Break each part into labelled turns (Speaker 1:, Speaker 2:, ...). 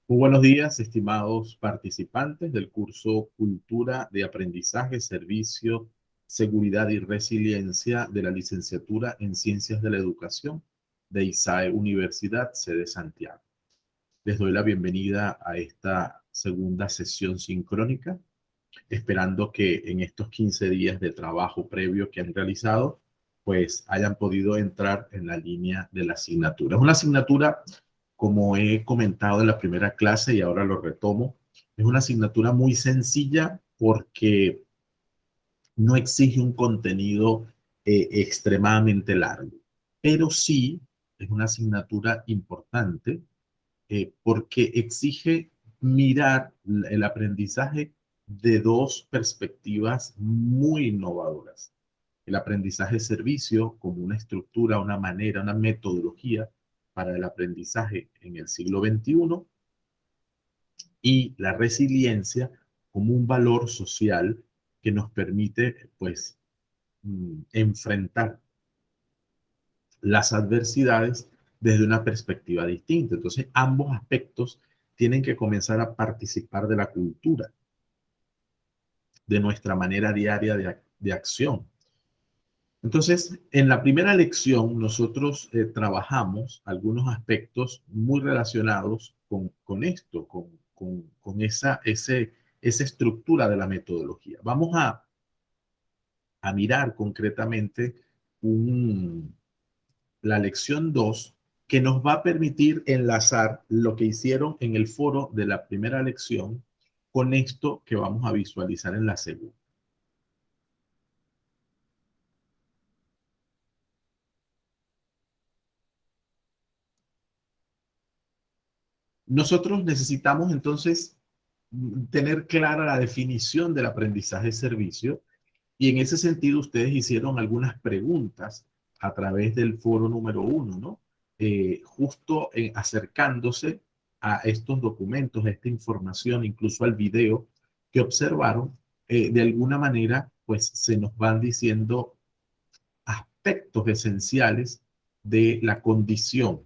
Speaker 1: Muy buenos días, estimados participantes del curso Cultura de Aprendizaje, Servicio, Seguridad y Resiliencia de la Licenciatura en Ciencias de la Educación de ISAE Universidad, sede Santiago. Les doy la bienvenida a esta segunda sesión sincrónica, esperando que en estos 15 días de trabajo previo que han realizado, pues hayan podido entrar en la línea de la asignatura. Es una asignatura, como he comentado en la primera clase y ahora lo retomo, es una asignatura muy sencilla porque no exige un contenido extremadamente largo, pero sí es una asignatura importante porque exige mirar el aprendizaje de dos perspectivas muy innovadoras. El aprendizaje servicio como una estructura, una manera, una metodología para el aprendizaje en el siglo XXI y la resiliencia como un valor social que nos permite, pues, enfrentar las adversidades desde una perspectiva distinta. Entonces, ambos aspectos tienen que comenzar a participar de la cultura, de nuestra manera diaria de acción. Entonces, en la primera lección, nosotros trabajamos algunos aspectos muy relacionados con esto, con esa estructura de la metodología. Vamos a mirar concretamente un, la lección 2 que nos va a permitir enlazar lo que hicieron en el foro de la primera lección con esto que vamos a visualizar en la segunda. Nosotros necesitamos entonces tener clara la definición del aprendizaje servicio y en ese sentido ustedes hicieron algunas preguntas a través del foro número 1, ¿no? Justo acercándose a estos documentos, a esta información, incluso al video que observaron, de alguna manera, pues se nos van diciendo aspectos esenciales de la condición,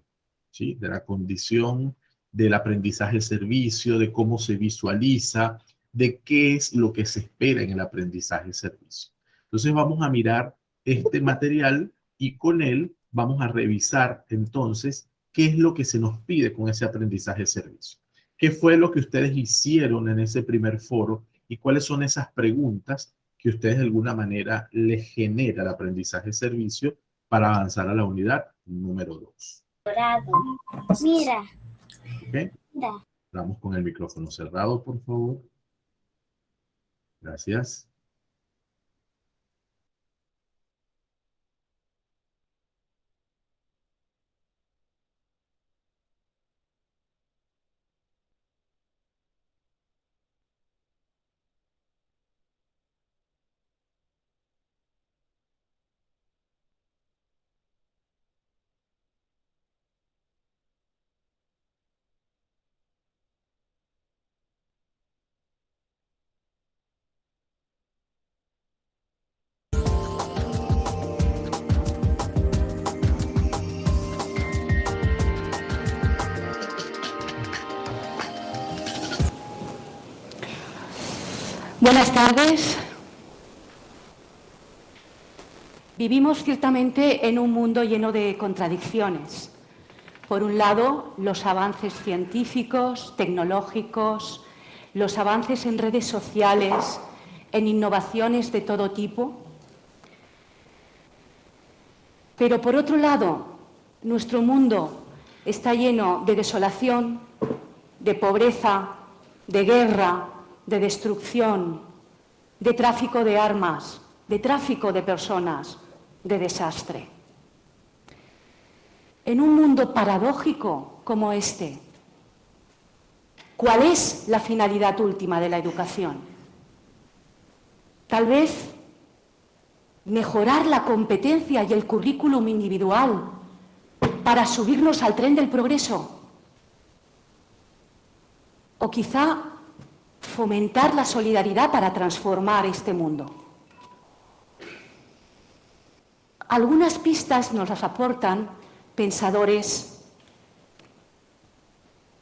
Speaker 1: ¿sí? De la condición del aprendizaje servicio, de cómo se visualiza, de qué es lo que se espera en el aprendizaje servicio. Entonces vamos a mirar este material y con él vamos a revisar entonces qué es lo que se nos pide con ese aprendizaje servicio. ¿Qué fue lo que ustedes hicieron en ese primer foro y cuáles son esas preguntas que ustedes de alguna manera les genera el aprendizaje servicio para avanzar a la unidad número 2?
Speaker 2: Mira,
Speaker 1: ¿Ok?
Speaker 2: mira.
Speaker 1: Vamos con el micrófono cerrado, por favor. Gracias.
Speaker 3: Buenas tardes. Vivimos ciertamente en un mundo lleno de contradicciones. Por un lado, los avances científicos, tecnológicos, los avances en redes sociales, en innovaciones de todo tipo. Pero por otro lado, nuestro mundo está lleno de desolación, de pobreza, de guerra, de destrucción, de tráfico de armas, de tráfico de personas, de desastre. En un mundo paradójico como este, ¿cuál es la finalidad última de la educación? Tal vez mejorar la competencia y el currículum individual para subirnos al tren del progreso. O quizá fomentar la solidaridad para transformar este mundo. Algunas pistas nos las aportan pensadores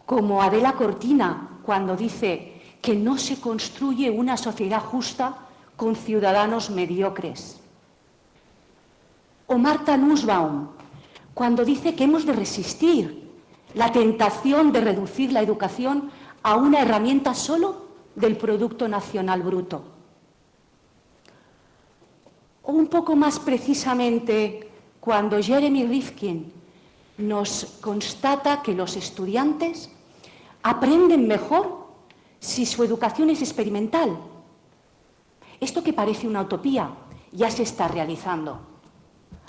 Speaker 3: como Adela Cortina cuando dice que no se construye una sociedad justa con ciudadanos mediocres. O Martha Nussbaum cuando dice que hemos de resistir la tentación de reducir la educación a una herramienta solo del Producto Nacional Bruto. O un poco más precisamente cuando Jeremy Rifkin nos constata que los estudiantes aprenden mejor si su educación es experimental. Esto que parece una utopía ya se está realizando.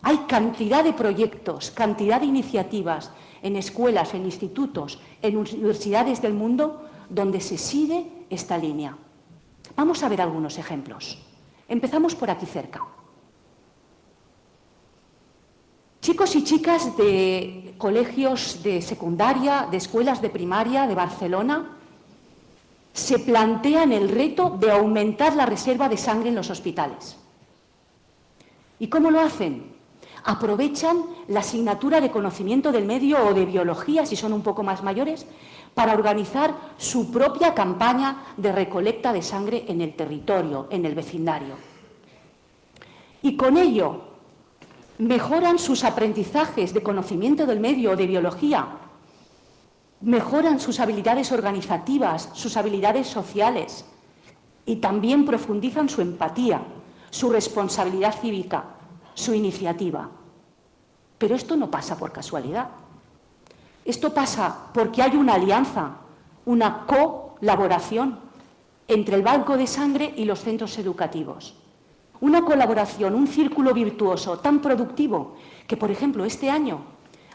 Speaker 3: Hay cantidad de proyectos, cantidad de iniciativas en escuelas, en institutos, en universidades del mundo donde se sigue esta línea. Vamos a ver algunos ejemplos. Empezamos por aquí cerca. Chicos y chicas de colegios de secundaria, de escuelas de primaria de Barcelona, se plantean el reto de aumentar la reserva de sangre en los hospitales. ¿Y cómo lo hacen? Aprovechan la asignatura de conocimiento del medio o de biología, si son un poco más mayores, para organizar su propia campaña de recolecta de sangre en el territorio, en el vecindario. Y con ello mejoran sus aprendizajes de conocimiento del medio o de biología, mejoran sus habilidades organizativas, sus habilidades sociales y también profundizan su empatía, su responsabilidad cívica, su iniciativa. Pero esto no pasa por casualidad. Esto pasa porque hay una alianza, una colaboración entre el banco de sangre y los centros educativos. Una colaboración, un círculo virtuoso tan productivo que, por ejemplo, este año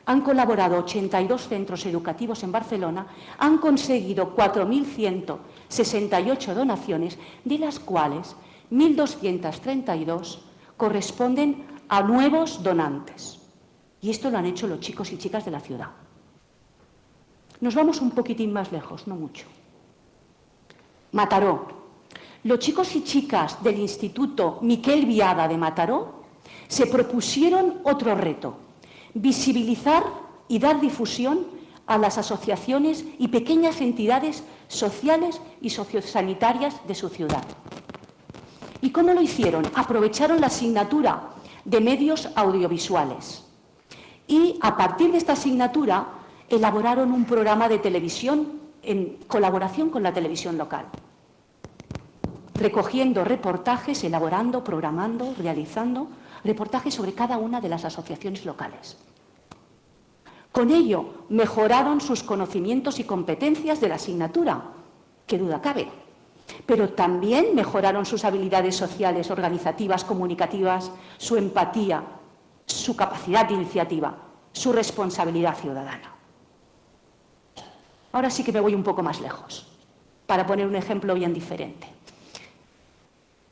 Speaker 3: han colaborado 82 centros educativos en Barcelona, han conseguido 4.168 donaciones, de las cuales 1.232 corresponden a nuevos donantes. Y esto lo han hecho los chicos y chicas de la ciudad. Nos vamos un poquitín más lejos, no mucho. Mataró. Los chicos y chicas del Instituto Miquel Biada de Mataró se propusieron otro reto: visibilizar y dar difusión a las asociaciones y pequeñas entidades sociales y sociosanitarias de su ciudad. ¿Y cómo lo hicieron? Aprovecharon la asignatura de medios audiovisuales y, a partir de esta asignatura, elaboraron un programa de televisión en colaboración con la televisión local, recogiendo reportajes, elaborando, programando, realizando reportajes sobre cada una de las asociaciones locales. Con ello, mejoraron sus conocimientos y competencias de la asignatura, qué duda cabe, pero también mejoraron sus habilidades sociales, organizativas, comunicativas, su empatía, su capacidad de iniciativa, su responsabilidad ciudadana. Ahora sí que me voy un poco más lejos, para poner un ejemplo bien diferente.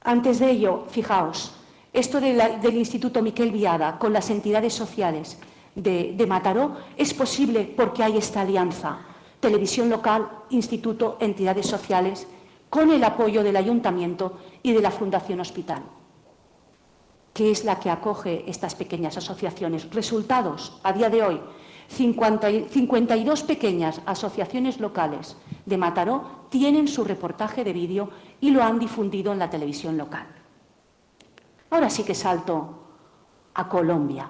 Speaker 3: Antes de ello, fijaos, esto del Instituto Miquel Biada con las entidades sociales de Mataró es posible porque hay esta alianza, televisión local, instituto, entidades sociales, con el apoyo del Ayuntamiento y de la Fundación Hospital, que es la que acoge estas pequeñas asociaciones. Resultados, a día de hoy, 52 pequeñas asociaciones locales de Mataró tienen su reportaje de vídeo y lo han difundido en la televisión local. Ahora sí que salto a Colombia.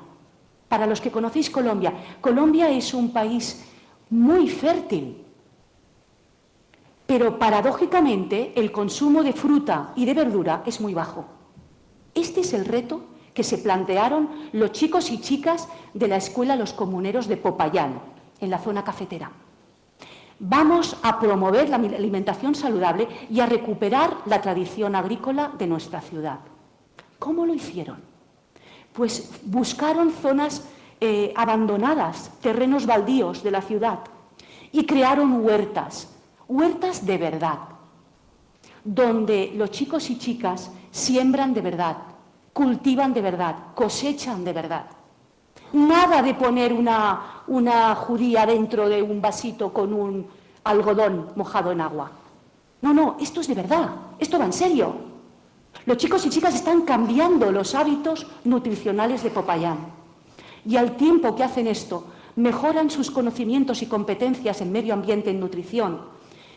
Speaker 3: Para los que conocéis Colombia, Colombia es un país muy fértil, pero paradójicamente el consumo de fruta y de verdura es muy bajo. Este es el reto que se plantearon los chicos y chicas de la Escuela Los Comuneros de Popayán, en la zona cafetera. Vamos a promover la alimentación saludable y a recuperar la tradición agrícola de nuestra ciudad. ¿Cómo lo hicieron? Pues buscaron zonas abandonadas, terrenos baldíos de la ciudad, y crearon huertas de verdad, donde los chicos y chicas siembran de verdad, cultivan de verdad, cosechan de verdad. Nada de poner una judía dentro de un vasito con un algodón mojado en agua. No, esto es de verdad, esto va en serio. Los chicos y chicas están cambiando los hábitos nutricionales de Popayán. Y al tiempo que hacen esto, mejoran sus conocimientos y competencias en medio ambiente y nutrición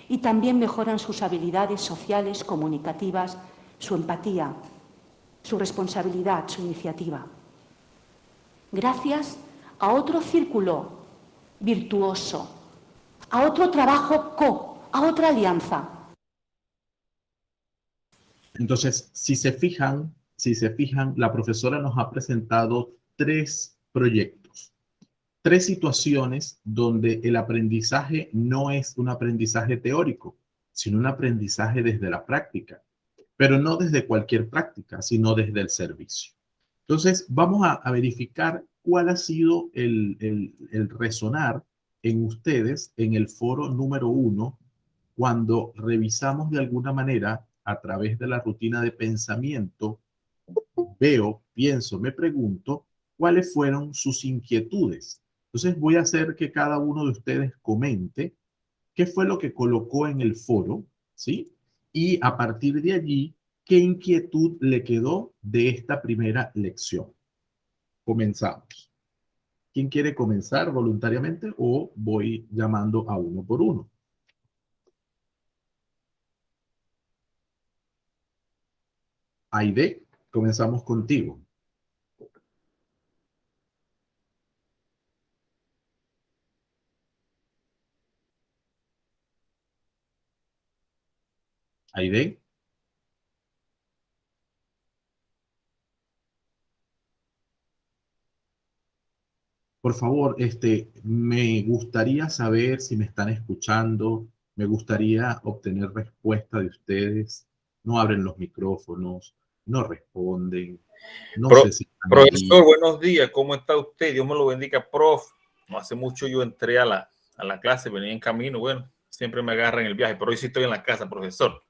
Speaker 3: y también mejoran sus habilidades sociales, comunicativas, su empatía, su responsabilidad, su iniciativa. Gracias a otro círculo virtuoso, a otro trabajo a otra alianza.
Speaker 1: Entonces, si se fijan, la profesora nos ha presentado 3 proyectos, 3 situaciones donde el aprendizaje no es un aprendizaje teórico, sino un aprendizaje desde la práctica, pero no desde cualquier práctica, sino desde el servicio. Entonces, vamos a verificar cuál ha sido el resonar en ustedes en el foro número 1, cuando revisamos de alguna manera a través de la rutina de pensamiento, veo, pienso, me pregunto, cuáles fueron sus inquietudes. Entonces voy a hacer que cada uno de ustedes comente qué fue lo que colocó en el foro, ¿sí? Y a partir de allí, qué inquietud le quedó de esta primera lección. Comenzamos. ¿Quién quiere comenzar voluntariamente o voy llamando a uno por uno? Aide, comenzamos contigo. Aide. Por favor, me gustaría saber si me están escuchando, me gustaría obtener respuesta de ustedes. No abren los micrófonos, no responden, no sé si están allí.
Speaker 4: Profesor, buenos días, ¿cómo está usted? Dios me lo bendiga, prof. No hace mucho yo entré a la clase, venía en camino, bueno, siempre me agarran el viaje, pero hoy sí estoy en la casa, profesor.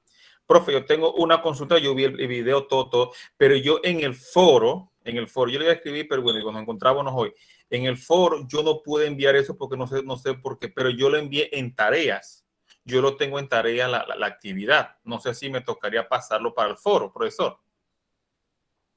Speaker 4: Profe, yo tengo una consulta, yo vi el video todo, pero yo en el foro, yo le voy a escribir, pero bueno, cuando nos encontrábamos hoy, en el foro yo no pude enviar eso porque no sé por qué, pero yo lo envié en tareas. Yo lo tengo en tarea la actividad. No sé si me tocaría pasarlo para el foro, profesor.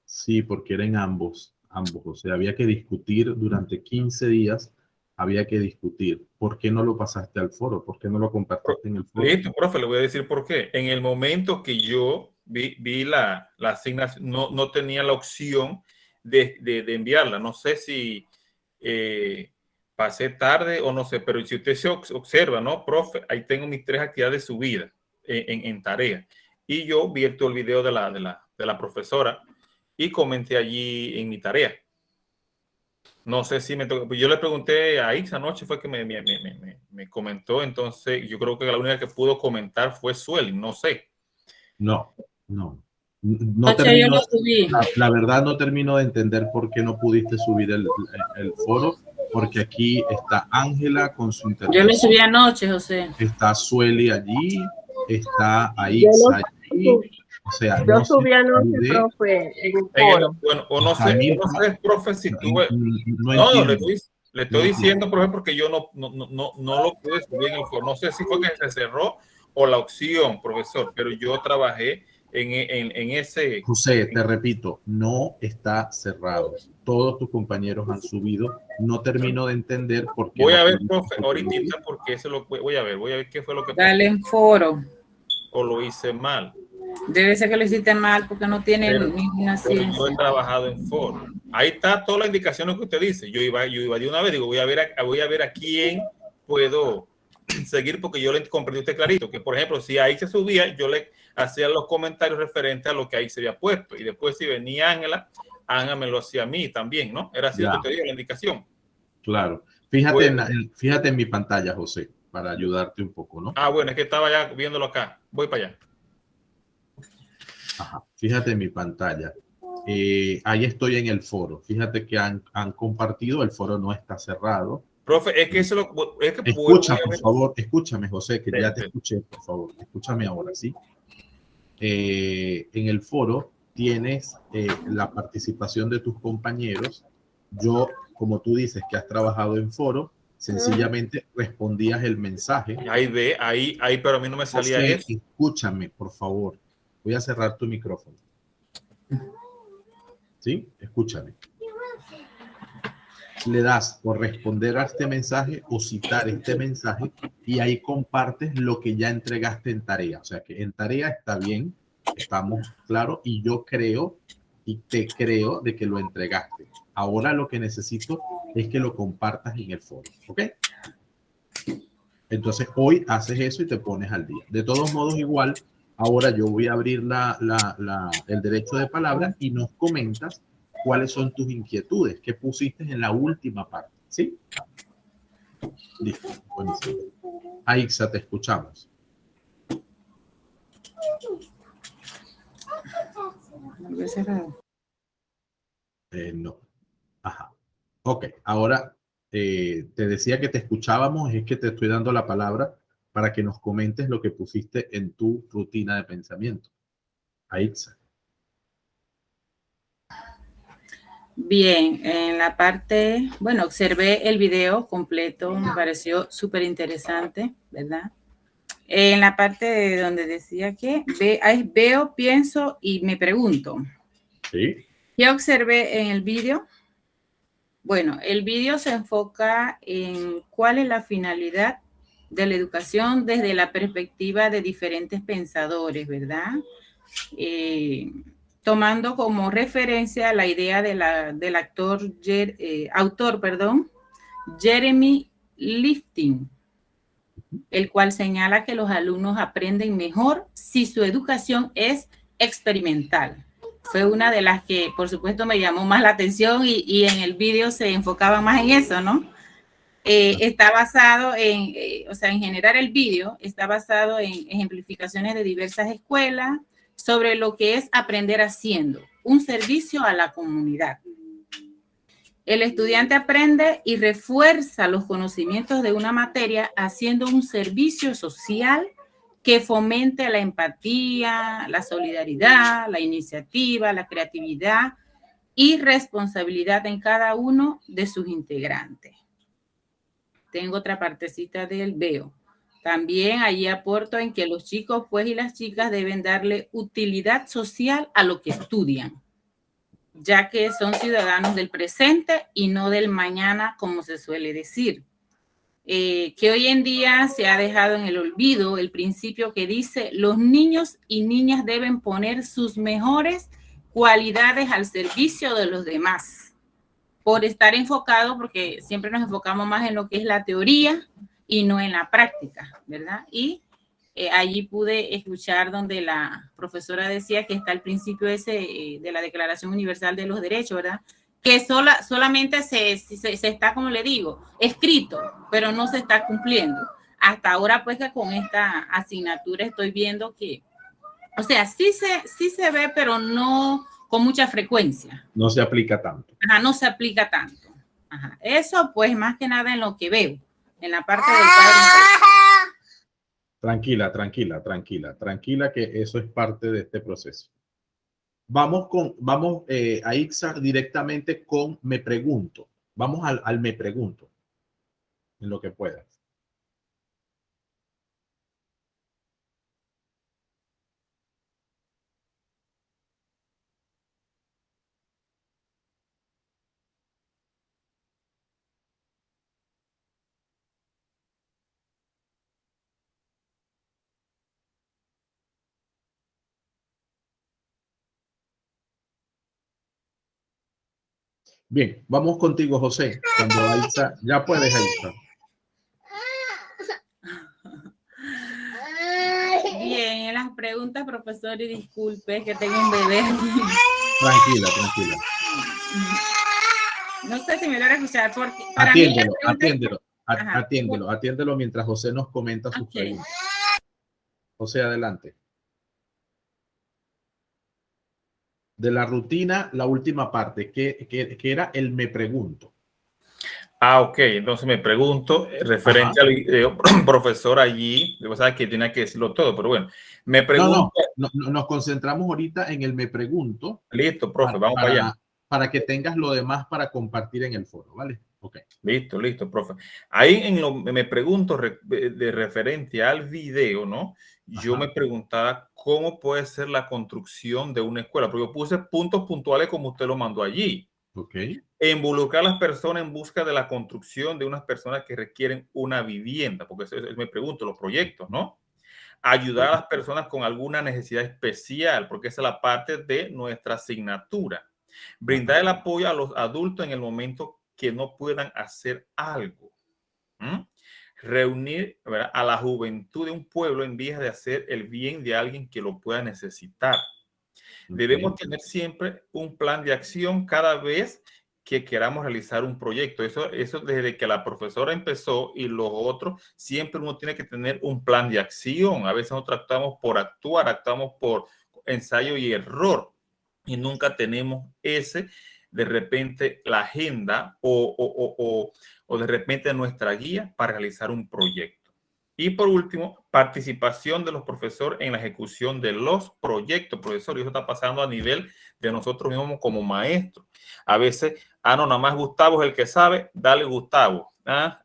Speaker 1: Sí, porque eran ambos. O sea, había que discutir durante 15 días, había que discutir. ¿Por qué no lo pasaste al foro? ¿Por qué no lo compartiste en el foro?
Speaker 4: Listo, profe, le voy a decir por qué. En el momento que yo vi la asignación, no tenía la opción de enviarla. No sé si pasé tarde o no sé, pero si usted se observa, ¿no, profe? Ahí tengo mis 3 actividades subidas en tarea. Y yo vi el video de la profesora y comenté allí en mi tarea. No sé si me tocó. Yo le pregunté a Ix anoche, fue que me comentó. Entonces, yo creo que la única que pudo comentar fue Sueli. No sé.
Speaker 1: No. No termino, la verdad no termino de entender por qué no pudiste subir el foro, porque aquí está Ángela con su intervención.
Speaker 5: Yo lo subí anoche, José.
Speaker 1: Está Sueli allí, está Aix allí. O sea,
Speaker 6: yo subí anoche, profe, en un foro.
Speaker 4: Bueno, o no sé, profe, si tuve. No, le estoy diciendo, profe, porque yo no lo pude subir en el foro. No sé si fue que se cerró o la opción, profesor, pero yo trabajé en ese.
Speaker 1: José, te repito, no está cerrado. Todos tus compañeros han subido. No termino de entender por qué.
Speaker 4: Voy a ver, profe, ahorita, porque eso lo voy a ver qué fue lo que pasó.
Speaker 5: Dale en foro.
Speaker 4: O lo hice mal.
Speaker 5: Debe ser que lo hiciste mal porque no tiene ninguna ciencia.
Speaker 4: Yo he trabajado en foro. Ahí está todas las indicaciones que usted dice. Yo iba de una vez, digo, voy a ver a quién puedo seguir, porque yo le comprendí a usted clarito que, por ejemplo, si ahí se subía, yo le hacía los comentarios referentes a lo que ahí se había puesto, y después si venía Ángela me lo hacía a mí también, ¿no? Era así lo que te digo, la indicación.
Speaker 1: Claro. Fíjate en mi pantalla, José, para ayudarte un poco, ¿no?
Speaker 4: Ah, bueno, es que estaba ya viéndolo acá. Voy para allá.
Speaker 1: Ajá. Fíjate en mi pantalla. Ahí estoy en el foro. Fíjate que han compartido, el foro no está cerrado.
Speaker 4: Profe, es que eso
Speaker 1: escucha, por favor, escúchame, José, que ya te escuché, por favor, escúchame ahora, ¿sí? En el foro tienes la participación de tus compañeros. Yo, como tú dices que has trabajado en foro, sencillamente respondías el mensaje.
Speaker 4: Ahí, pero a mí no me salía
Speaker 1: José,
Speaker 4: eso.
Speaker 1: Escúchame, por favor. Voy a cerrar tu micrófono. ¿Sí? Escúchame. le das por responder a este mensaje o citar este mensaje y ahí compartes lo que ya entregaste en tarea. O sea que en tarea está bien, estamos claros y yo creo y te creo de que lo entregaste. Ahora lo que necesito es que lo compartas en el foro, ¿ok? Entonces hoy haces eso y te pones al día. De todos modos, igual, ahora yo voy a abrir el derecho de palabra y nos comentas cuáles son tus inquietudes que pusiste en la última parte, ¿sí? Listo, buenísimo. Aixa, te escuchamos. No. Ajá. Ok, ahora te decía que te escuchábamos, es que te estoy dando la palabra para que nos comentes lo que pusiste en tu rutina de pensamiento. Aixa.
Speaker 5: Bien, en la parte, bueno, observé el video completo, me pareció súper interesante, ¿verdad? En la parte donde decía que veo, pienso y me pregunto.
Speaker 1: Sí.
Speaker 5: ¿Qué observé en el video? Bueno, el video se enfoca en cuál es la finalidad de la educación desde la perspectiva de diferentes pensadores, ¿verdad? Tomando como referencia la idea del autor Jeremy Lifton, el cual señala que los alumnos aprenden mejor si su educación es experimental. Fue una de las que, por supuesto, me llamó más la atención y en el vídeo se enfocaba más en eso, ¿no? Está basado en generar el vídeo, está basado en ejemplificaciones de diversas escuelas sobre lo que es aprender haciendo, un servicio a la comunidad. El estudiante aprende y refuerza los conocimientos de una materia haciendo un servicio social que fomente la empatía, la solidaridad, la iniciativa, la creatividad y responsabilidad en cada uno de sus integrantes. Tengo otra partecita del veo. También allí aporto en que los chicos pues y las chicas deben darle utilidad social a lo que estudian, ya que son ciudadanos del presente y no del mañana, como se suele decir. Que hoy en día se ha dejado en el olvido el principio que dice los niños y niñas deben poner sus mejores cualidades al servicio de los demás, por estar enfocado, porque siempre nos enfocamos más en lo que es la teoría y no en la práctica, ¿verdad? Y allí pude escuchar donde la profesora decía que está el principio ese de la Declaración Universal de los Derechos, ¿verdad? Que solamente se está, como le digo, escrito, pero no se está cumpliendo. Hasta ahora, pues, que con esta asignatura estoy viendo que, o sea, sí se ve, pero no con mucha frecuencia.
Speaker 1: No se aplica tanto.
Speaker 5: Ajá, no se aplica tanto. Ajá. Eso, pues, más que nada en lo que veo, en la parte del cuadro.
Speaker 1: Tranquila, que eso es parte de este proceso. Vamos a Ixa directamente con me pregunto. Vamos al me pregunto, en lo que puedas. Bien, vamos contigo, José. Cuando Aixa, ya puedes, Aixa.
Speaker 5: Bien, en las preguntas, profesor, y disculpe que tengo un bebé aquí.
Speaker 1: Tranquila.
Speaker 5: No sé si me logra escuchar porque
Speaker 1: para atiéndelo mientras José nos comenta sus preguntas. José, adelante. De la rutina, la última parte, que era el me pregunto.
Speaker 4: Ok, entonces me pregunto, referente al video, profesor, allí, de verdad que tiene que decirlo todo, pero bueno, me pregunto.
Speaker 1: No, nos concentramos ahorita en el me pregunto.
Speaker 4: Listo, profe, vamos para allá.
Speaker 1: Para que tengas lo demás para compartir en el foro, ¿vale? Ok.
Speaker 4: Listo, profe. Ahí en lo me pregunto de referente al video, ¿no? Yo me preguntaba cómo puede ser la construcción de una escuela, porque yo puse puntos puntuales como usted lo mandó allí.
Speaker 1: Ok.
Speaker 4: Involucrar a las personas en busca de la construcción de unas personas que requieren una vivienda, porque eso me pregunto, los proyectos, ¿no? Ayudar a las personas con alguna necesidad especial, porque esa es la parte de nuestra asignatura. Brindar el apoyo a los adultos en el momento que no puedan hacer algo. Reunir, ¿verdad?, a la juventud de un pueblo en vías de hacer el bien de alguien que lo pueda necesitar. Debemos tener siempre un plan de acción cada vez que queramos realizar un proyecto. Eso desde que la profesora empezó y los otros, siempre uno tiene que tener un plan de acción. A veces nosotros actuamos por actuar, actuamos por ensayo y error y nunca tenemos de repente la agenda o de repente nuestra guía para realizar un proyecto. Y por último, participación de los profesores en la ejecución de los proyectos, profesor. Y eso está pasando a nivel de nosotros mismos como maestros. A veces, no, nada más Gustavo es el que sabe, dale Gustavo.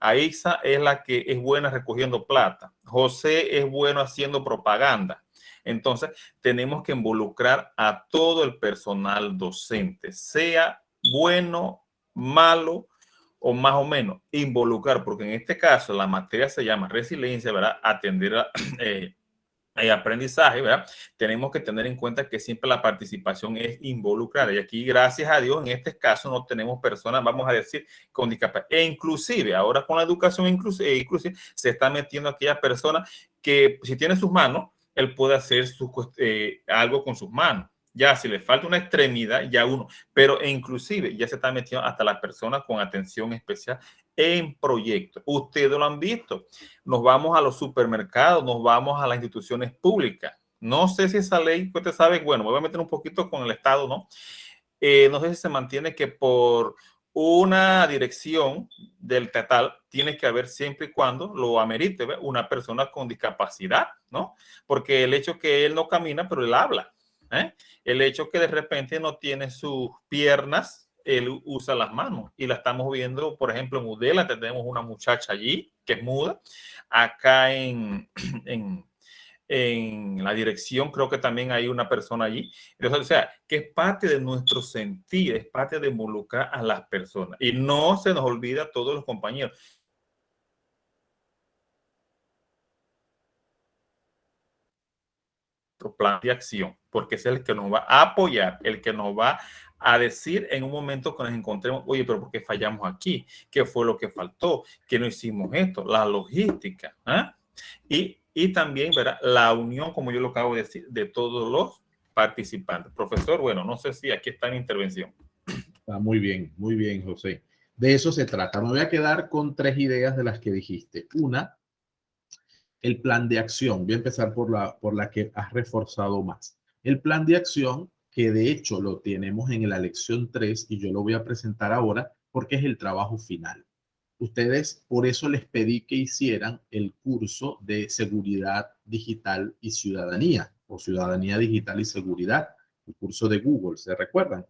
Speaker 4: Aixa es la que es buena recogiendo plata. José es bueno haciendo propaganda. Entonces, tenemos que involucrar a todo el personal docente, sea bueno, malo, o más o menos involucrar, porque en este caso la materia se llama resiliencia, ¿verdad? Atender a aprendizaje, ¿verdad? Tenemos que tener en cuenta que siempre la participación es involucrada. Y aquí, gracias a Dios, en este caso no tenemos personas, vamos a decir, con discapacidad. E inclusive, ahora con la educación inclusive se está metiendo aquellas personas que si tiene sus manos, él puede hacer algo con sus manos. Ya si le falta una extremidad, ya uno, pero inclusive ya se está metiendo hasta las personas con atención especial en proyectos. Ustedes lo han visto. Nos vamos a los supermercados, nos vamos a las instituciones públicas. No sé si esa ley, usted sabe, bueno, me voy a meter un poquito con el Estado, ¿no? No sé si se mantiene que por una dirección del estatal tiene que haber siempre y cuando lo amerite, ¿ve?, una persona con discapacidad, ¿no? Porque el hecho que él no camina, pero él habla. El hecho que de repente no tiene sus piernas, él usa las manos y la estamos viendo, por ejemplo, en Udela tenemos una muchacha allí que es muda. Acá en la dirección creo que también hay una persona allí. Entonces, o sea, que es parte de nuestro sentir, es parte de involucrar a las personas. Y no se nos olvida a todos los compañeros. Plan de acción, porque es el que nos va a apoyar, el que nos va a decir en un momento que nos encontremos, oye, pero ¿por qué fallamos aquí? ¿Qué fue lo que faltó? ¿Qué no hicimos esto? La logística. Y también, ¿verdad?, la unión, como yo lo acabo de decir, de todos los participantes. Profesor, bueno, no sé si aquí está en intervención.
Speaker 1: Está muy bien, José. De eso se trata. Me voy a quedar con 3 ideas de las que dijiste. Una, el plan de acción. Voy a empezar por la que has reforzado más. El plan de acción, que de hecho lo tenemos en la lección 3 y yo lo voy a presentar ahora porque es el trabajo final. Ustedes, por eso les pedí que hicieran el curso de seguridad digital y ciudadanía, o ciudadanía digital y seguridad, el curso de Google, ¿se recuerdan?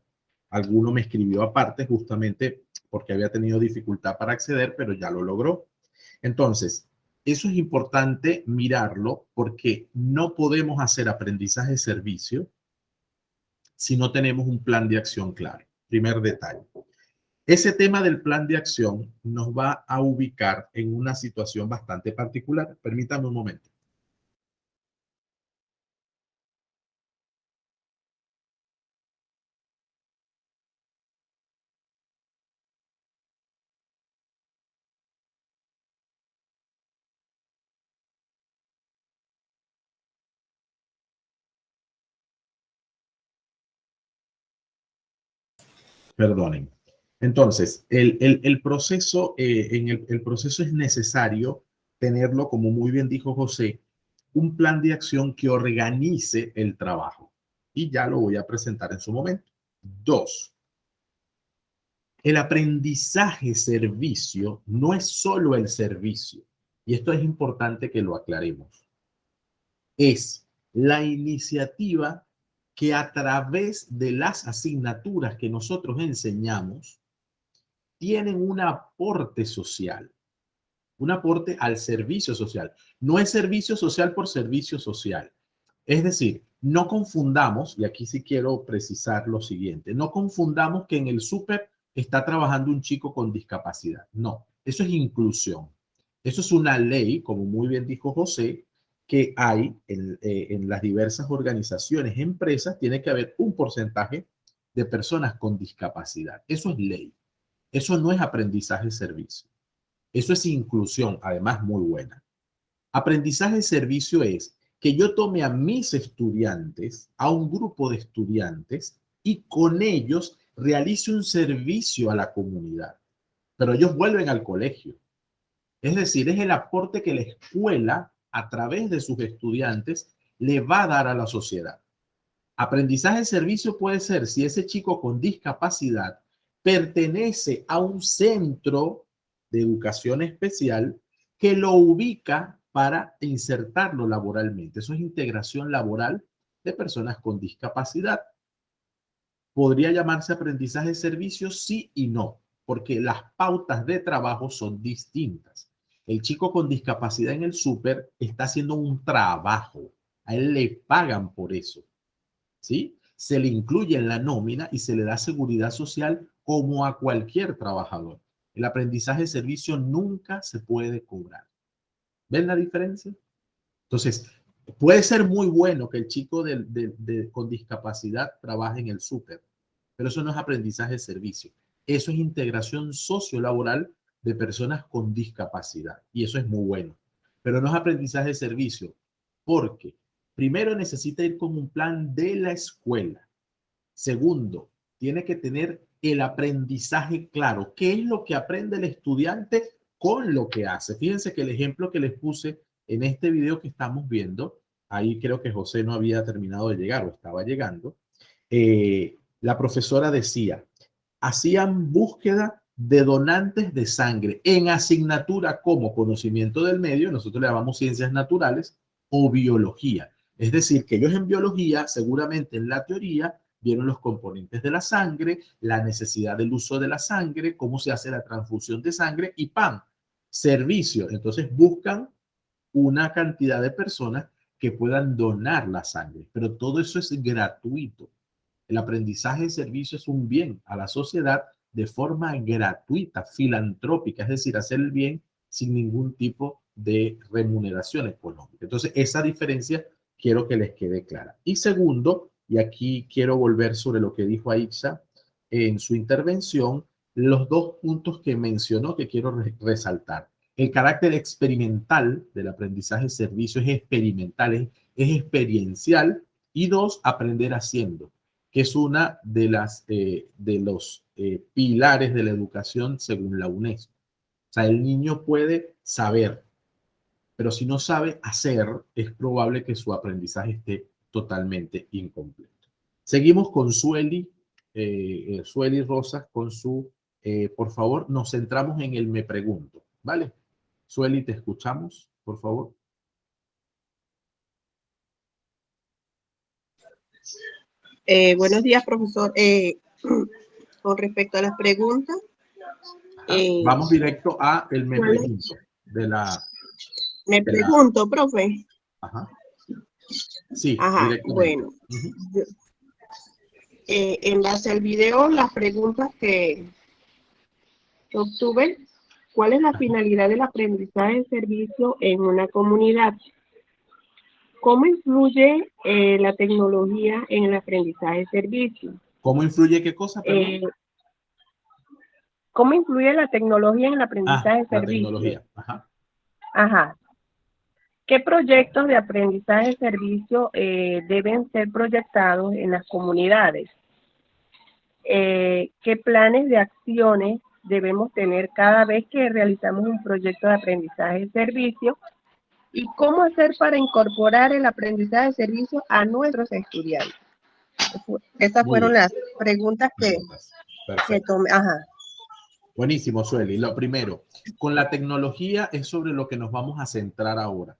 Speaker 1: Alguno me escribió aparte justamente porque había tenido dificultad para acceder, pero ya lo logró. Entonces, eso es importante mirarlo porque no podemos hacer aprendizaje servicio si no tenemos un plan de acción claro. Primer detalle. Ese tema del plan de acción nos va a ubicar en una situación bastante particular. Permítame un momento. Perdonen. Entonces, el proceso, el proceso es necesario tenerlo, como muy bien dijo José, un plan de acción que organice el trabajo. Y ya lo voy a presentar en su momento. 2. El aprendizaje servicio no es solo el servicio. Y esto es importante que lo aclaremos. Es la iniciativa que a través de las asignaturas que nosotros enseñamos tienen un aporte social, un aporte al servicio social. No es servicio social por servicio social. Es decir, no confundamos, y aquí sí quiero precisar lo siguiente, no confundamos que en el súper está trabajando un chico con discapacidad. No, eso es inclusión. Eso es una ley, como muy bien dijo José, que hay en las diversas organizaciones, empresas, tiene que haber un porcentaje de personas con discapacidad. Eso es ley. Eso no es aprendizaje-servicio. Eso es inclusión, además muy buena. Aprendizaje-servicio es que yo tome a mis estudiantes, a un grupo de estudiantes, y con ellos realice un servicio a la comunidad. Pero ellos vuelven al colegio. Es decir, es el aporte que la escuela, a través de sus estudiantes, le va a dar a la sociedad. Aprendizaje-servicio puede ser si ese chico con discapacidad pertenece a un centro de educación especial que lo ubica para insertarlo laboralmente. Eso es integración laboral de personas con discapacidad. ¿Podría llamarse aprendizaje-servicio? Sí y no, porque las pautas de trabajo son distintas. El chico con discapacidad en el súper está haciendo un trabajo. A él le pagan por eso, ¿sí? Se le incluye en la nómina y se le da seguridad social como a cualquier trabajador. El aprendizaje-servicio nunca se puede cobrar. ¿Ven la diferencia? Entonces, puede ser muy bueno que el chico con discapacidad trabaje en el súper, pero eso no es aprendizaje-servicio. Eso es integración sociolaboral de personas con discapacidad y eso es muy bueno. Pero no es aprendizaje-servicio porque primero necesita ir con un plan de la escuela. Segundo, tiene que tener el aprendizaje claro. ¿Qué es lo que aprende el estudiante con lo que hace? Fíjense que el ejemplo que les puse en este video que estamos viendo, ahí creo que José no había terminado de llegar o estaba llegando, la profesora decía, hacían búsqueda de donantes de sangre en asignatura como conocimiento del medio, nosotros le llamamos ciencias naturales, o biología. Es decir, que ellos en biología, seguramente en la teoría, vieron los componentes de la sangre, la necesidad del uso de la sangre, cómo se hace la transfusión de sangre y ¡pam! Servicio. Entonces buscan una cantidad de personas que puedan donar la sangre, pero todo eso es gratuito. El aprendizaje de servicio es un bien a la sociedad de forma gratuita, filantrópica, es decir, hacer el bien sin ningún tipo de remuneración económica. Entonces, esa diferencia quiero que les quede clara. Y segundo, y aquí quiero volver sobre lo que dijo Aixa en su intervención, los dos puntos que mencionó que quiero resaltar. El carácter experimental del aprendizaje de servicio es experimental, es experiencial. Y dos, aprender haciendo, que es una de los pilares de la educación según la UNESCO. O sea, el niño puede saber, pero si no sabe hacer, es probable que su aprendizaje esté totalmente incompleto. Seguimos con Sueli Rosas, con su, por favor, nos centramos en el me pregunto, ¿vale? Sueli, te escuchamos, por favor.
Speaker 6: Buenos días, profesor. Con respecto a las preguntas.
Speaker 1: Vamos directo a el me pregunto.
Speaker 6: Pregunto, profe.
Speaker 1: Ajá. Sí,
Speaker 6: ajá, bueno. En base al video, las preguntas que obtuve, ¿cuál es la finalidad del aprendizaje de servicio en una comunidad? ¿Cómo influye la tecnología en el aprendizaje de servicio?
Speaker 1: ¿Cómo influye qué cosa?
Speaker 6: ¿Cómo influye la tecnología en el aprendizaje de servicio?
Speaker 1: La tecnología, ajá.
Speaker 6: Ajá. ¿Qué proyectos de aprendizaje de servicio deben ser proyectados en las comunidades? ¿Qué planes de acciones debemos tener cada vez que realizamos un proyecto de aprendizaje de servicio? ¿Y cómo hacer para incorporar el aprendizaje de servicio a nuestros estudiantes? Esas fueron las preguntas que tomé. Ajá.
Speaker 1: Buenísimo, Sueli. Lo primero, con la tecnología es sobre lo que nos vamos a centrar ahora.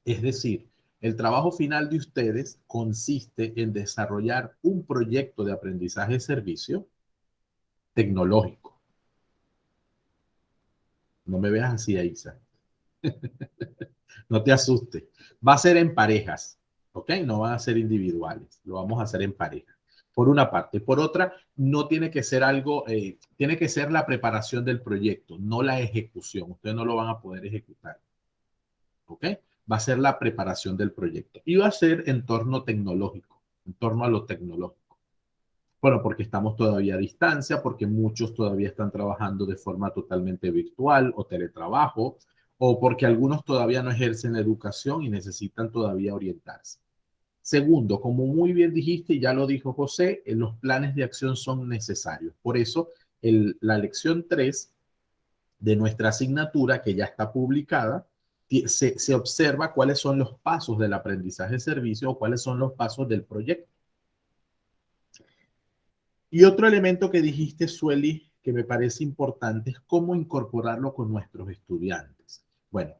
Speaker 1: Es decir, el trabajo final de ustedes consiste en desarrollar un proyecto de aprendizaje de servicio tecnológico. No me veas así, Aixa. No te asustes. Va a ser en parejas, ¿ok? No van a ser individuales. Lo vamos a hacer en pareja. Por una parte. Por otra, no tiene que ser algo, tiene que ser la preparación del proyecto, no la ejecución. Ustedes no lo van a poder ejecutar. ¿Ok? Va a ser la preparación del proyecto. Y va a ser en torno tecnológico, en torno a lo tecnológico. Bueno, porque estamos todavía a distancia, porque muchos todavía están trabajando de forma totalmente virtual o teletrabajo, o porque algunos todavía no ejercen la educación y necesitan todavía orientarse. Segundo, como muy bien dijiste, y ya lo dijo José, los planes de acción son necesarios. Por eso, la lección 3 de nuestra asignatura, que ya está publicada, se observa cuáles son los pasos del aprendizaje de servicio o cuáles son los pasos del proyecto. Y otro elemento que dijiste, Sueli, que me parece importante, es cómo incorporarlo con nuestros estudiantes. Bueno,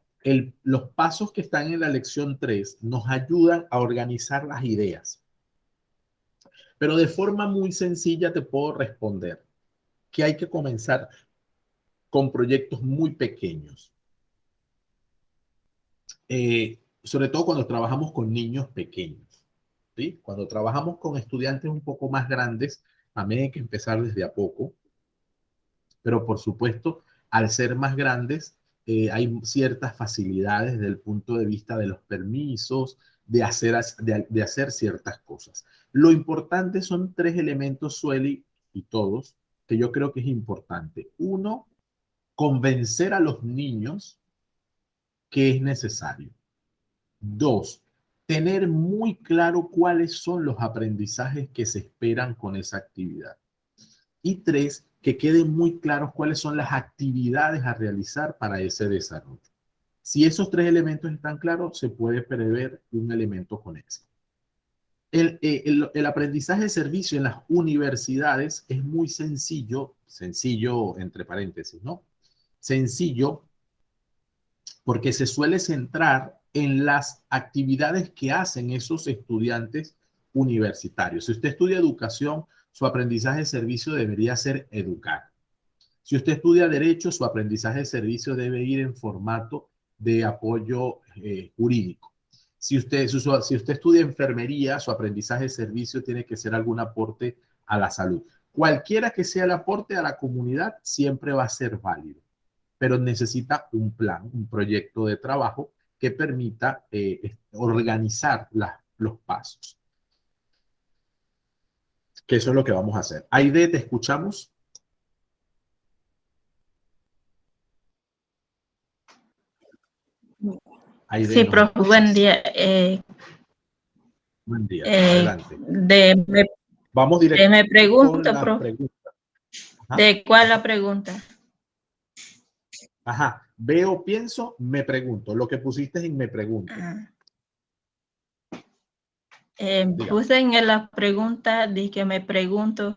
Speaker 1: los pasos que están en la lección 3 nos ayudan a organizar las ideas. Pero de forma muy sencilla te puedo responder que hay que comenzar con proyectos muy pequeños. Sobre todo cuando trabajamos con niños pequeños, ¿sí? Cuando trabajamos con estudiantes un poco más grandes, también hay que empezar desde a poco. Pero por supuesto, al ser más grandes, hay ciertas facilidades desde el punto de vista de los permisos, de hacer ciertas cosas. Lo importante son 3 elementos, Sueli, y todos, que yo creo que es importante. Uno, convencer a los niños que es necesario. 2, tener muy claro cuáles son los aprendizajes que se esperan con esa actividad. Y 3, que queden muy claros cuáles son las actividades a realizar para ese desarrollo. Si esos 3 elementos están claros, se puede prever un elemento con éxito. El aprendizaje de servicio en las universidades es muy sencillo entre paréntesis, ¿no? Sencillo porque se suele centrar en las actividades que hacen esos estudiantes universitarios. Si usted estudia educación, su aprendizaje de servicio debería ser educar. Si usted estudia derecho, su aprendizaje de servicio debe ir en formato de apoyo jurídico. Si usted estudia enfermería, su aprendizaje de servicio tiene que ser algún aporte a la salud. Cualquiera que sea el aporte a la comunidad siempre va a ser válido, pero necesita un plan, un proyecto de trabajo que permita organizar los pasos. Que eso es lo que vamos a hacer. Aide, ¿te escuchamos? Aide,
Speaker 7: Sí, profe, buen día.
Speaker 1: Buen día, adelante.
Speaker 7: Me
Speaker 1: Vamos directo
Speaker 7: me pregunto,
Speaker 1: con las
Speaker 7: profe.
Speaker 1: preguntas. Ajá.
Speaker 7: ¿De cuál la pregunta?
Speaker 1: Ajá, veo, pienso, me pregunto. Lo que pusiste en me pregunto.
Speaker 7: Puse en la pregunta de que me pregunto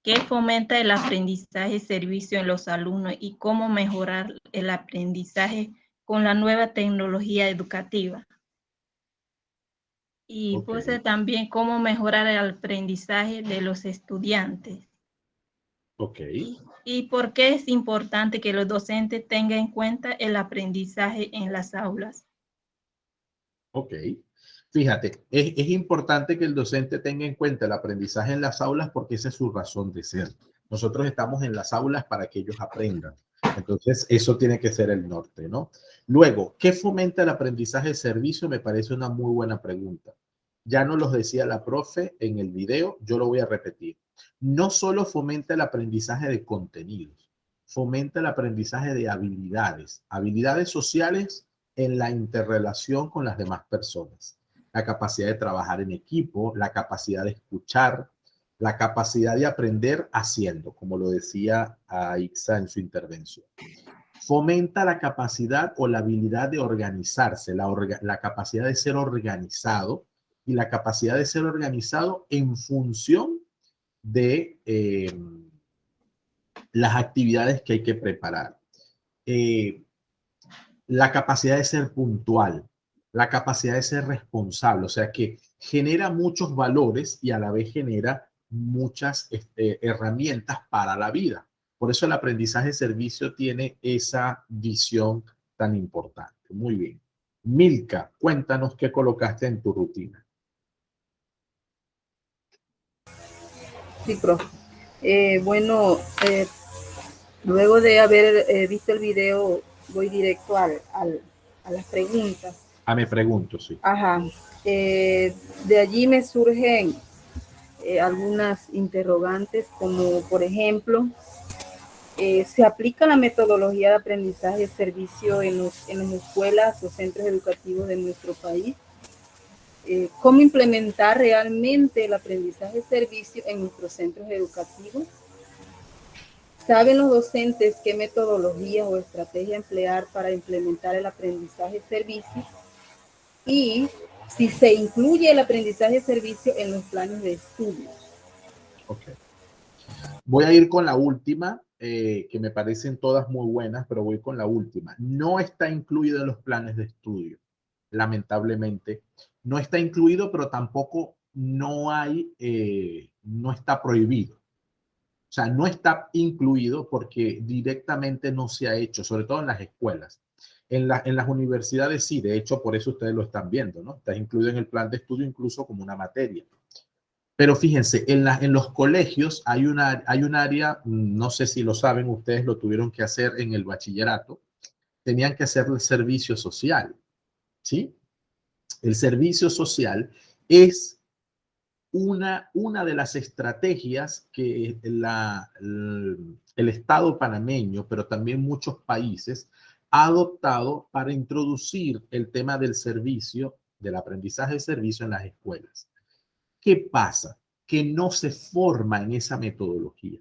Speaker 7: qué fomenta el aprendizaje servicio en los alumnos y cómo mejorar el aprendizaje con la nueva tecnología educativa. Y puse también cómo mejorar el aprendizaje de los estudiantes.
Speaker 1: Ok.
Speaker 7: ¿Y por qué es importante que los docentes tengan en cuenta el aprendizaje en las aulas?
Speaker 1: Ok. Fíjate, es importante que el docente tenga en cuenta el aprendizaje en las aulas porque esa es su razón de ser. Nosotros estamos en las aulas para que ellos aprendan. Entonces, eso tiene que ser el norte, ¿no? Luego, ¿qué fomenta el aprendizaje de servicio? Me parece una muy buena pregunta. Ya nos lo decía la profe en el video, yo lo voy a repetir. No solo fomenta el aprendizaje de contenidos, fomenta el aprendizaje de habilidades sociales en la interrelación con las demás personas, la capacidad de trabajar en equipo, la capacidad de escuchar, la capacidad de aprender haciendo, como lo decía Aixa en su intervención. Fomenta la capacidad o la habilidad de organizarse, la capacidad de ser organizado y la capacidad de ser organizado en función de las actividades que hay que preparar. La capacidad de ser puntual, la capacidad de ser responsable, o sea que genera muchos valores y a la vez genera muchas herramientas para la vida. Por eso el aprendizaje de servicio tiene esa visión tan importante. Muy bien. Milka, cuéntanos qué colocaste en tu rutina.
Speaker 8: Sí, profe. Bueno, luego de haber visto el video, voy directo a las preguntas.
Speaker 1: Me pregunto, sí.
Speaker 8: Ajá. De allí me surgen algunas interrogantes, como por ejemplo, ¿se aplica la metodología de aprendizaje y servicio en las escuelas o centros educativos de nuestro país? ¿Cómo implementar realmente el aprendizaje y servicio en nuestros centros educativos? ¿Saben los docentes qué metodología o estrategia emplear para implementar el aprendizaje y servicio? Y si se incluye el aprendizaje y servicio en los planes de estudio.
Speaker 1: Ok. Voy a ir con la última, que me parecen todas muy buenas, pero voy con la última. No está incluido en los planes de estudio, lamentablemente. No está incluido, pero tampoco no está prohibido. O sea, no está incluido porque directamente no se ha hecho, sobre todo en las escuelas. En las universidades sí, de hecho, por eso ustedes lo están viendo, ¿no? Está incluido en el plan de estudio incluso como una materia. Pero fíjense, en los colegios hay un área, no sé si lo saben, ustedes lo tuvieron que hacer en el bachillerato, tenían que hacer el servicio social, ¿sí? El servicio social es una de las estrategias que el Estado panameño, pero también muchos países, ha adoptado para introducir el tema del servicio, del aprendizaje de servicio en las escuelas. ¿Qué pasa? Que no se forma en esa metodología.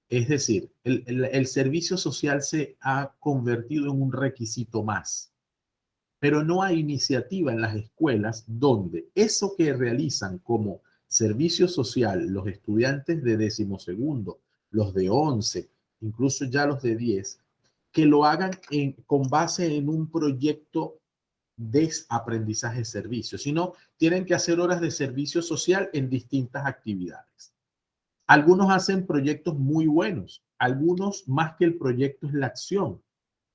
Speaker 1: Es decir, el servicio social se ha convertido en un requisito más, pero no hay iniciativa en las escuelas donde eso que realizan como servicio social los estudiantes de 12º, los de 11, incluso ya los de 10, que lo hagan con base en un proyecto de aprendizaje de servicio, sino tienen que hacer horas de servicio social en distintas actividades. Algunos hacen proyectos muy buenos, algunos más que el proyecto es la acción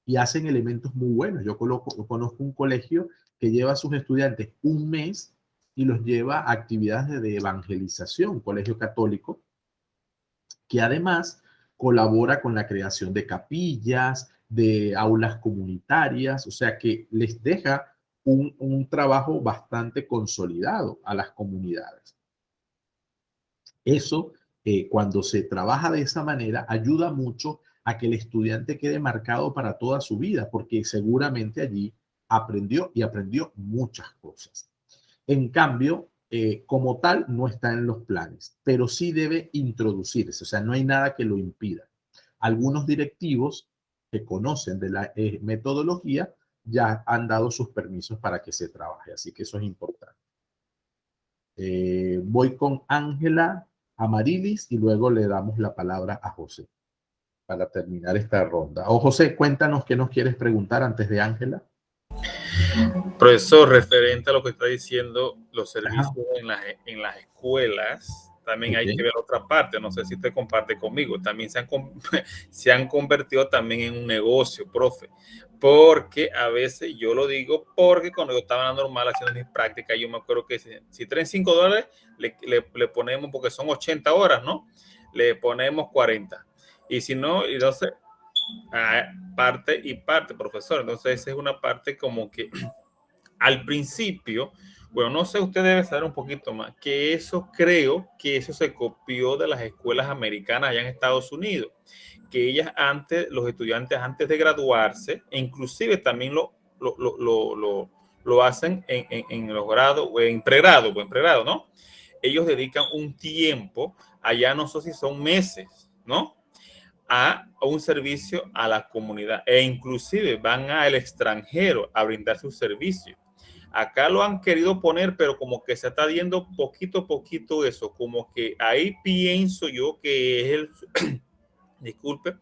Speaker 1: y hacen elementos muy buenos. Yo conozco un colegio que lleva a sus estudiantes un mes y los lleva a actividades de evangelización, un colegio católico, que además colabora con la creación de capillas, de aulas comunitarias, o sea que les deja un trabajo bastante consolidado a las comunidades. Eso, cuando se trabaja de esa manera, ayuda mucho a que el estudiante quede marcado para toda su vida, porque seguramente allí aprendió y aprendió muchas cosas. En cambio, como tal, no está en los planes, pero sí debe introducirse, o sea, no hay nada que lo impida. Algunos directivos que conocen de la metodología ya han dado sus permisos para que se trabaje, así que eso es importante. Voy con Ángela Amarilis y luego le damos la palabra a José para terminar esta ronda. José, cuéntanos qué nos quieres preguntar antes de Ángela.
Speaker 4: Profesor, referente a lo que está diciendo, los servicios en las escuelas, también hay que ver otra parte. No sé si usted comparte conmigo. También se han convertido también en un negocio, profe. Porque a veces, yo lo digo porque cuando yo estaba normal haciendo mis prácticas, yo me acuerdo que si traen $5, le ponemos, porque son 80 horas, ¿no? Le ponemos 40. Y si no, y entonces, parte y parte, profesor. Entonces, esa es una parte como que al principio, bueno, no sé, usted debe saber un poquito más, que eso creo que eso se copió de las escuelas americanas allá en Estados Unidos, que ellas antes, los estudiantes antes de graduarse, e inclusive también lo hacen en los grados, o en pregrado, ¿no? Ellos dedican un tiempo, allá no sé si son meses, ¿no? A un servicio a la comunidad e inclusive van al extranjero a brindar sus servicios. Acá lo han querido poner, pero como que se está viendo poquito a poquito eso, como que ahí pienso yo que es disculpe,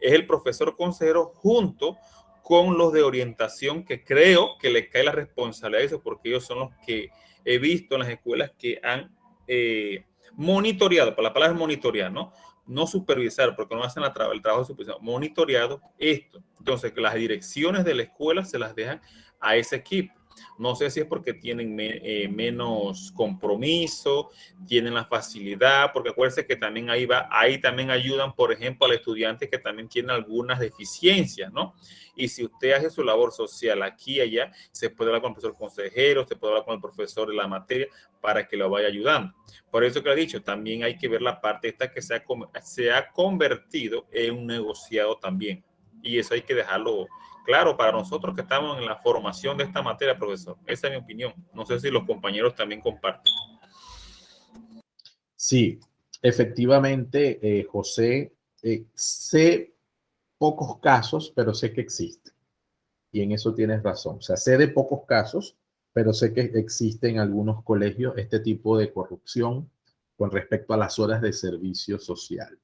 Speaker 4: es el profesor consejero junto con los de orientación, que creo que les cae la responsabilidad de eso, porque ellos son los que he visto en las escuelas que han monitoreado, por la palabra es monitorear, ¿no? No supervisar, porque no hacen el trabajo de supervisión, monitoreado esto. Entonces, que las direcciones de la escuela se las dejan a ese equipo. No sé si es porque tienen menos compromiso, tienen la facilidad, porque acuérdense que también ahí también ayudan, por ejemplo, al estudiante que también tiene algunas deficiencias, ¿no? Y si usted hace su labor social aquí y allá, se puede hablar con el profesor consejero, se puede hablar con el profesor de la materia para que lo vaya ayudando. Por eso que he dicho, también hay que ver la parte esta que se ha convertido en un negociado también. Y eso hay que dejarlo claro para nosotros que estamos en la formación de esta materia, profesor. Esa es mi opinión. No sé si los compañeros también comparten.
Speaker 1: Sí, efectivamente, José, sé pocos casos, pero sé que existe. Y en eso tienes razón. O sea, sé de pocos casos, pero sé que existe en algunos colegios este tipo de corrupción con respecto a las horas de servicio social.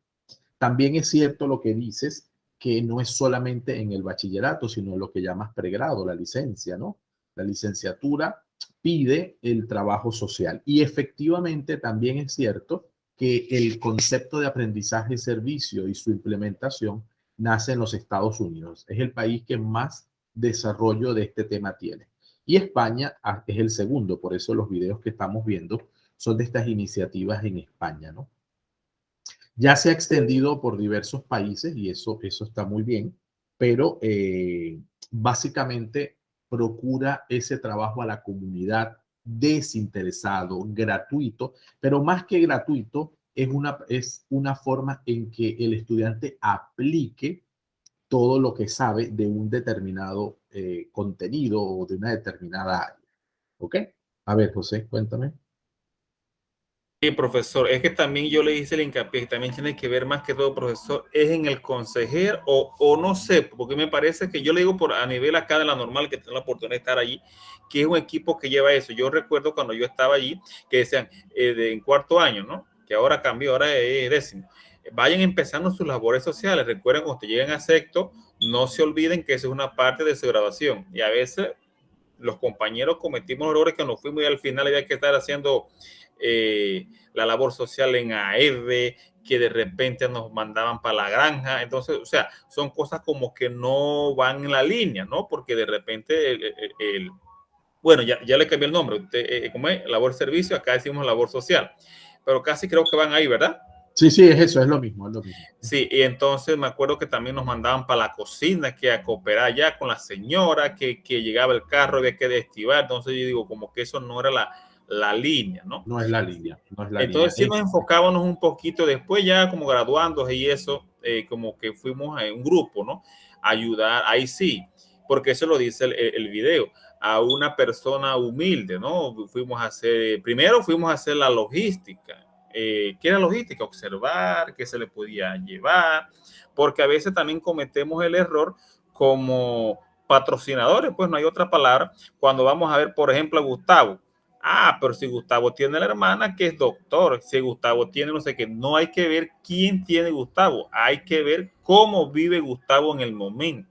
Speaker 1: También es cierto lo que dices, que no es solamente en el bachillerato, sino lo que llamas pregrado, la licencia, ¿no? La licenciatura pide el trabajo social. Y efectivamente también es cierto que el concepto de aprendizaje y servicio y su implementación nace en los Estados Unidos. Es el país que más desarrollo de este tema tiene. Y España es el segundo, por eso los videos que estamos viendo son de estas iniciativas en España, ¿no? Ya se ha extendido por diversos países y eso está muy bien, pero básicamente procura ese trabajo a la comunidad desinteresado, gratuito, pero más que gratuito, es una forma en que el estudiante aplique todo lo que sabe de un determinado contenido o de una determinada área. ¿Ok? A ver, José, cuéntame.
Speaker 4: Sí, profesor, es que también yo le hice el hincapié, que también tiene que ver más que todo, profesor, es en el consejero o no sé, porque me parece que yo le digo a nivel acá de la normal, que tengo la oportunidad de estar allí, que es un equipo que lleva eso. Yo recuerdo cuando yo estaba allí, que decían en cuarto año, ¿no? Que ahora cambió, ahora es décimo. Vayan empezando sus labores sociales. Recuerden, cuando lleguen a sexto, no se olviden que eso es una parte de su graduación. Y a veces los compañeros cometimos errores que nos fuimos y al final había que estar haciendo la labor social en AR, que de repente nos mandaban para la granja. Entonces, o sea, son cosas como que no van en la línea, ¿no? Porque de repente bueno, ya le cambié el nombre. ¿Cómo es? Labor servicio, acá decimos labor social. Pero casi creo que van ahí, ¿verdad?
Speaker 1: Sí, sí, es eso, es lo mismo, es lo mismo.
Speaker 4: Sí, y entonces me acuerdo que también nos mandaban para la cocina, que a cooperar ya con la señora, que llegaba el carro, había que destivar. Entonces yo digo, como que eso no era la línea, ¿no?
Speaker 1: No es la línea, no es la
Speaker 4: Entonces
Speaker 1: línea.
Speaker 4: sí nos enfocábamos un poquito después ya como graduandos y eso, como que fuimos a un grupo, ¿no? Ayudar, ahí sí, porque eso lo dice el video, a una persona humilde, ¿no? Primero fuimos a hacer la logística. ¿Qué era logística? Observar qué se le podía llevar, porque a veces también cometemos el error como patrocinadores, pues no hay otra palabra, cuando vamos a ver, por ejemplo, a Gustavo. Ah, pero si Gustavo tiene la hermana que es doctor, si Gustavo tiene no sé qué, no hay que ver quién tiene Gustavo, hay que ver cómo vive Gustavo en el momento,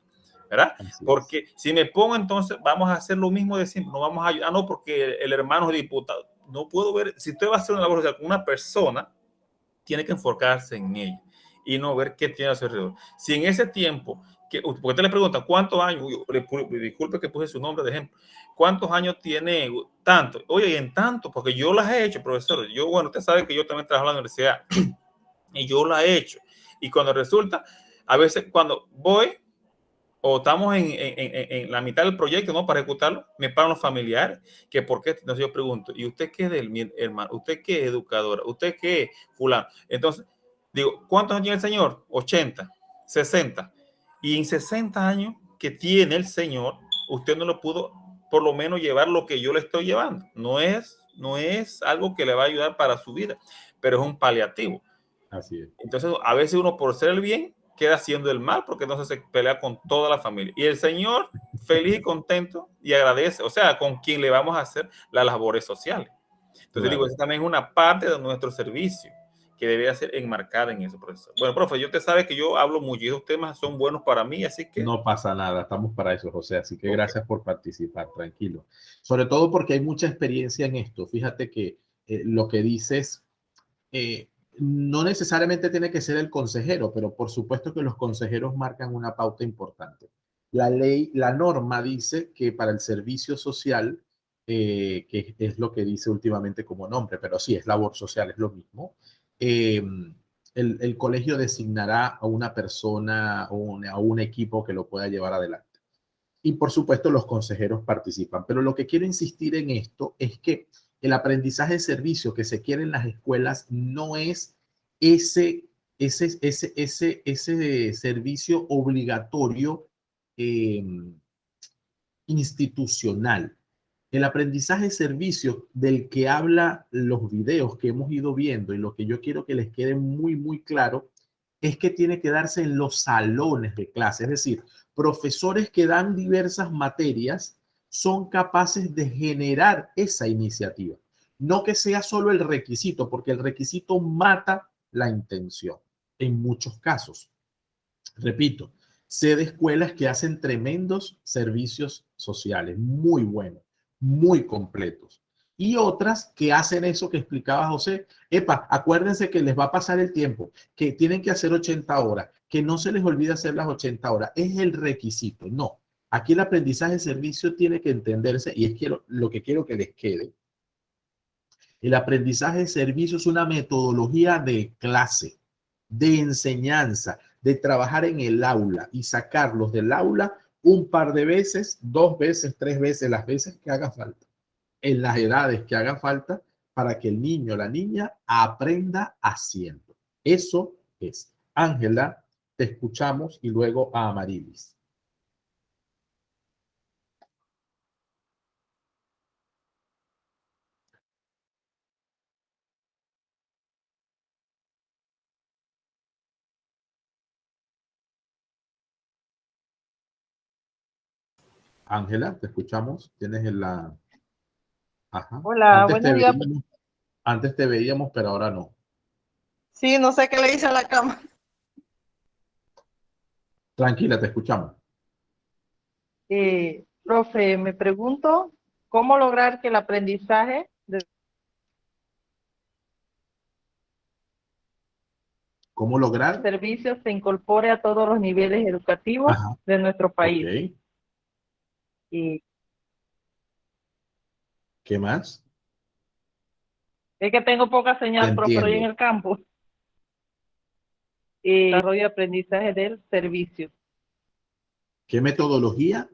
Speaker 4: ¿verdad? Porque si me pongo entonces, vamos a hacer lo mismo de siempre, no vamos a ayudar, no, porque el hermano es diputado, no puedo ver, si usted va a hacer una labor social con una persona, tiene que enfocarse en ella y no ver qué tiene a su alrededor. Si en ese tiempo, porque usted le pregunta, ¿cuántos años? Disculpe que puse su nombre de ejemplo. ¿Cuántos años tiene tanto? Oye, en tanto, porque yo las he hecho, profesor. Yo, bueno, usted sabe que yo también trabajo en la universidad y yo las he hecho. Y cuando resulta, a veces cuando voy o estamos en la mitad del proyecto, ¿no? Para ejecutarlo, me pagan los familiares, que por qué, entonces yo pregunto, ¿y usted qué es del hermano? ¿Usted qué es educadora? ¿Usted qué es fulano? Entonces, digo, ¿cuántos años tiene el señor? 80, 60. Y en 60 años que tiene el señor, usted no lo pudo por lo menos llevar lo que yo le estoy llevando. No es algo que le va a ayudar para su vida, pero es un paliativo.
Speaker 1: Así es.
Speaker 4: Entonces, a veces uno por ser el bien queda haciendo el mal porque entonces se pelea con toda la familia. Y el Señor feliz y contento y agradece, o sea, con quien le vamos a hacer las labores sociales. Entonces, claro, digo, eso también es una parte de nuestro servicio que debería ser enmarcada en eso, profesor. Bueno, profe, yo te sabe que yo hablo mucho y esos temas son buenos para mí, así que...
Speaker 1: No pasa nada, estamos para eso, José, así que gracias por participar, tranquilo. Sobre todo porque hay mucha experiencia en esto. Fíjate que lo que dices... no necesariamente tiene que ser el consejero, pero por supuesto que los consejeros marcan una pauta importante. La ley, la norma dice que para el servicio social, que es lo que dice últimamente como nombre, pero sí, es labor social, es lo mismo, eh, el colegio designará a una persona o a un equipo que lo pueda llevar adelante. Y por supuesto los consejeros participan. Pero lo que quiero insistir en esto es que el aprendizaje de servicio que se quiere en las escuelas no es ese servicio obligatorio eh, institucional. El aprendizaje de servicio del que habla los videos que hemos ido viendo y lo que yo quiero que les quede muy, muy claro es que tiene que darse en los salones de clase. Es decir, profesores que dan diversas materias son capaces de generar esa iniciativa. No que sea solo el requisito, porque el requisito mata la intención en muchos casos. Repito, sé de escuelas que hacen tremendos servicios sociales, muy buenos, muy completos. Y otras que hacen eso que explicaba José. Epa, acuérdense que les va a pasar el tiempo, que tienen que hacer 80 horas, que no se les olvide hacer las 80 horas. Es el requisito. No. Aquí el aprendizaje de servicio tiene que entenderse y es lo que quiero que les quede. El aprendizaje de servicio es una metodología de clase, de enseñanza, de trabajar en el aula y sacarlos del aula un par de veces, 2 veces, 3 veces, las veces que haga falta, en las edades que haga falta, para que el niño o la niña aprenda haciendo. Eso es. Ángela, te escuchamos y luego a Amarilis. Ángela, te escuchamos. Tienes la... Ajá.
Speaker 9: Hola, buenos días.
Speaker 1: Antes te veíamos, pero ahora no.
Speaker 9: Sí, no sé qué le hice a la cama.
Speaker 1: Tranquila, te escuchamos.
Speaker 9: Profe, me pregunto cómo lograr que el aprendizaje de
Speaker 1: ¿Cómo lograr?
Speaker 9: servicios se incorpore a todos los niveles educativos de nuestro país.
Speaker 1: Okay.
Speaker 9: Y
Speaker 1: ¿Qué más?
Speaker 9: es que tengo poca señal, profe, estoy en el campo. Desarrollo de aprendizaje del servicio.
Speaker 1: ¿Qué metodología?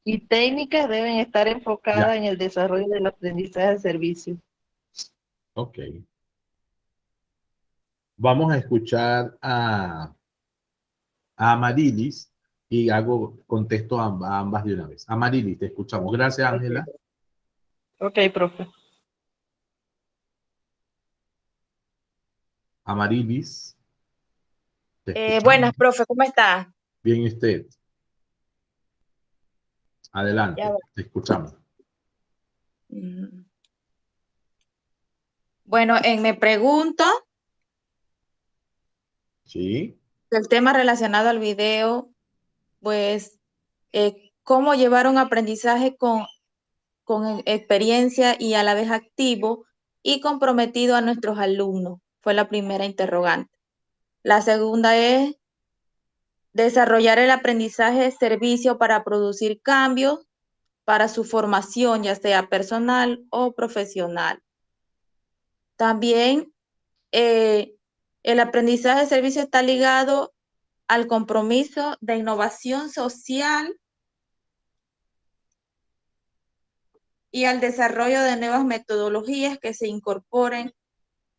Speaker 9: Y técnicas deben estar enfocadas en el desarrollo del aprendizaje del servicio.
Speaker 1: Ok. Vamos a escuchar a Amarilis y contesto a ambas de una vez. Amarilis, te escuchamos. Gracias, Ángela.
Speaker 9: Ok, profe.
Speaker 1: Amarilis.
Speaker 10: Buenas, profe, ¿cómo está?
Speaker 1: Bien, ¿y usted? Adelante, te escuchamos.
Speaker 10: Bueno, me pregunto.
Speaker 1: Sí.
Speaker 10: El tema relacionado al video, pues, cómo llevar un aprendizaje con experiencia y a la vez activo y comprometido a nuestros alumnos. Fue la primera interrogante. La segunda es desarrollar el aprendizaje de servicio para producir cambios para su formación, ya sea personal o profesional. También el aprendizaje de servicio está ligado al compromiso de innovación social y al desarrollo de nuevas metodologías que se incorporen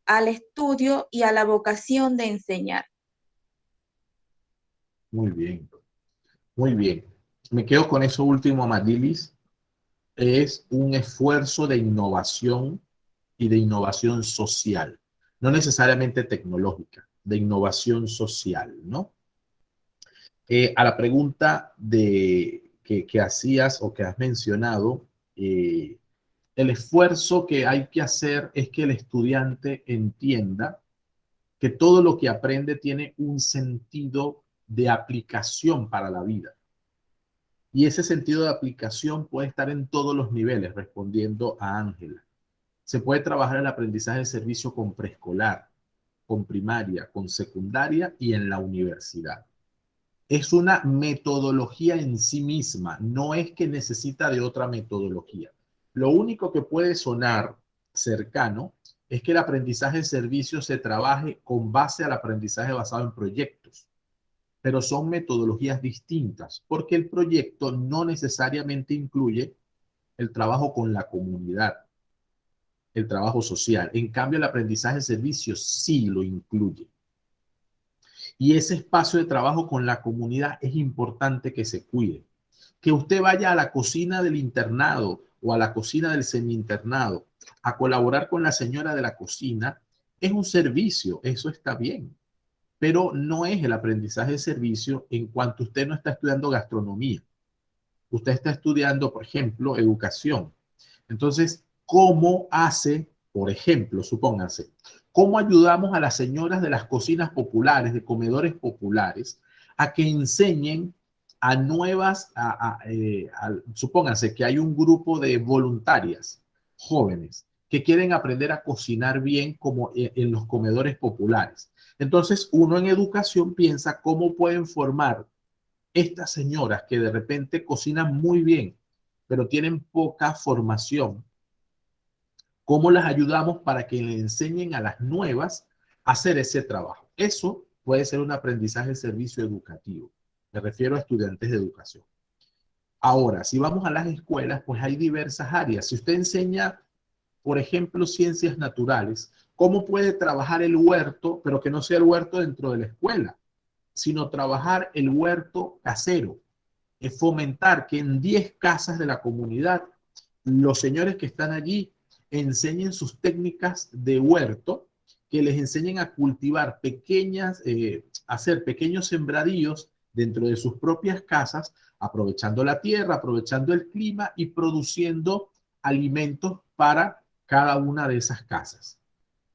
Speaker 10: al estudio y a la vocación de enseñar.
Speaker 1: Muy bien. Muy bien. Me quedo con eso último, Amarilis. Es un esfuerzo de innovación y de innovación social, no necesariamente tecnológica, de innovación social, ¿no? A la pregunta que hacías o que has mencionado, el esfuerzo que hay que hacer es que el estudiante entienda que todo lo que aprende tiene un sentido de aplicación para la vida. Y ese sentido de aplicación puede estar en todos los niveles, respondiendo a Ángela. Se puede trabajar el aprendizaje de servicio con preescolar, con primaria, con secundaria y en la universidad. Es una metodología en sí misma, no es que necesita de otra metodología. Lo único que puede sonar cercano es que el aprendizaje de servicio se trabaje con base al aprendizaje basado en proyectos, pero son metodologías distintas, porque el proyecto no necesariamente incluye el trabajo con la comunidad, el trabajo social. En cambio, el aprendizaje de servicio sí lo incluye. Y ese espacio de trabajo con la comunidad es importante que se cuide. Que usted vaya a la cocina del internado o a la cocina del semi-internado a colaborar con la señora de la cocina es un servicio, eso está bien. Pero no es el aprendizaje de servicio en cuanto usted no está estudiando gastronomía. Usted está estudiando, por ejemplo, educación. Entonces, ¿cómo hace, por ejemplo, supónganse, cómo ayudamos a las señoras de las cocinas populares, de comedores populares, a que enseñen a nuevas, supónganse que hay un grupo de voluntarias jóvenes que quieren aprender a cocinar bien como en los comedores populares? Entonces, uno en educación piensa cómo pueden formar estas señoras que de repente cocinan muy bien, pero tienen poca formación. ¿Cómo las ayudamos para que le enseñen a las nuevas a hacer ese trabajo? Eso puede ser un aprendizaje de servicio educativo. Me refiero a estudiantes de educación. Ahora, si vamos a las escuelas, pues hay diversas áreas. Si usted enseña, por ejemplo, ciencias naturales, ¿cómo puede trabajar el huerto, pero que no sea el huerto dentro de la escuela, sino trabajar el huerto casero? Es fomentar que en 10 casas de la comunidad, los señores que están allí enseñen sus técnicas de huerto, que les enseñen a cultivar hacer pequeños sembradíos dentro de sus propias casas, aprovechando la tierra, aprovechando el clima y produciendo alimentos para cada una de esas casas,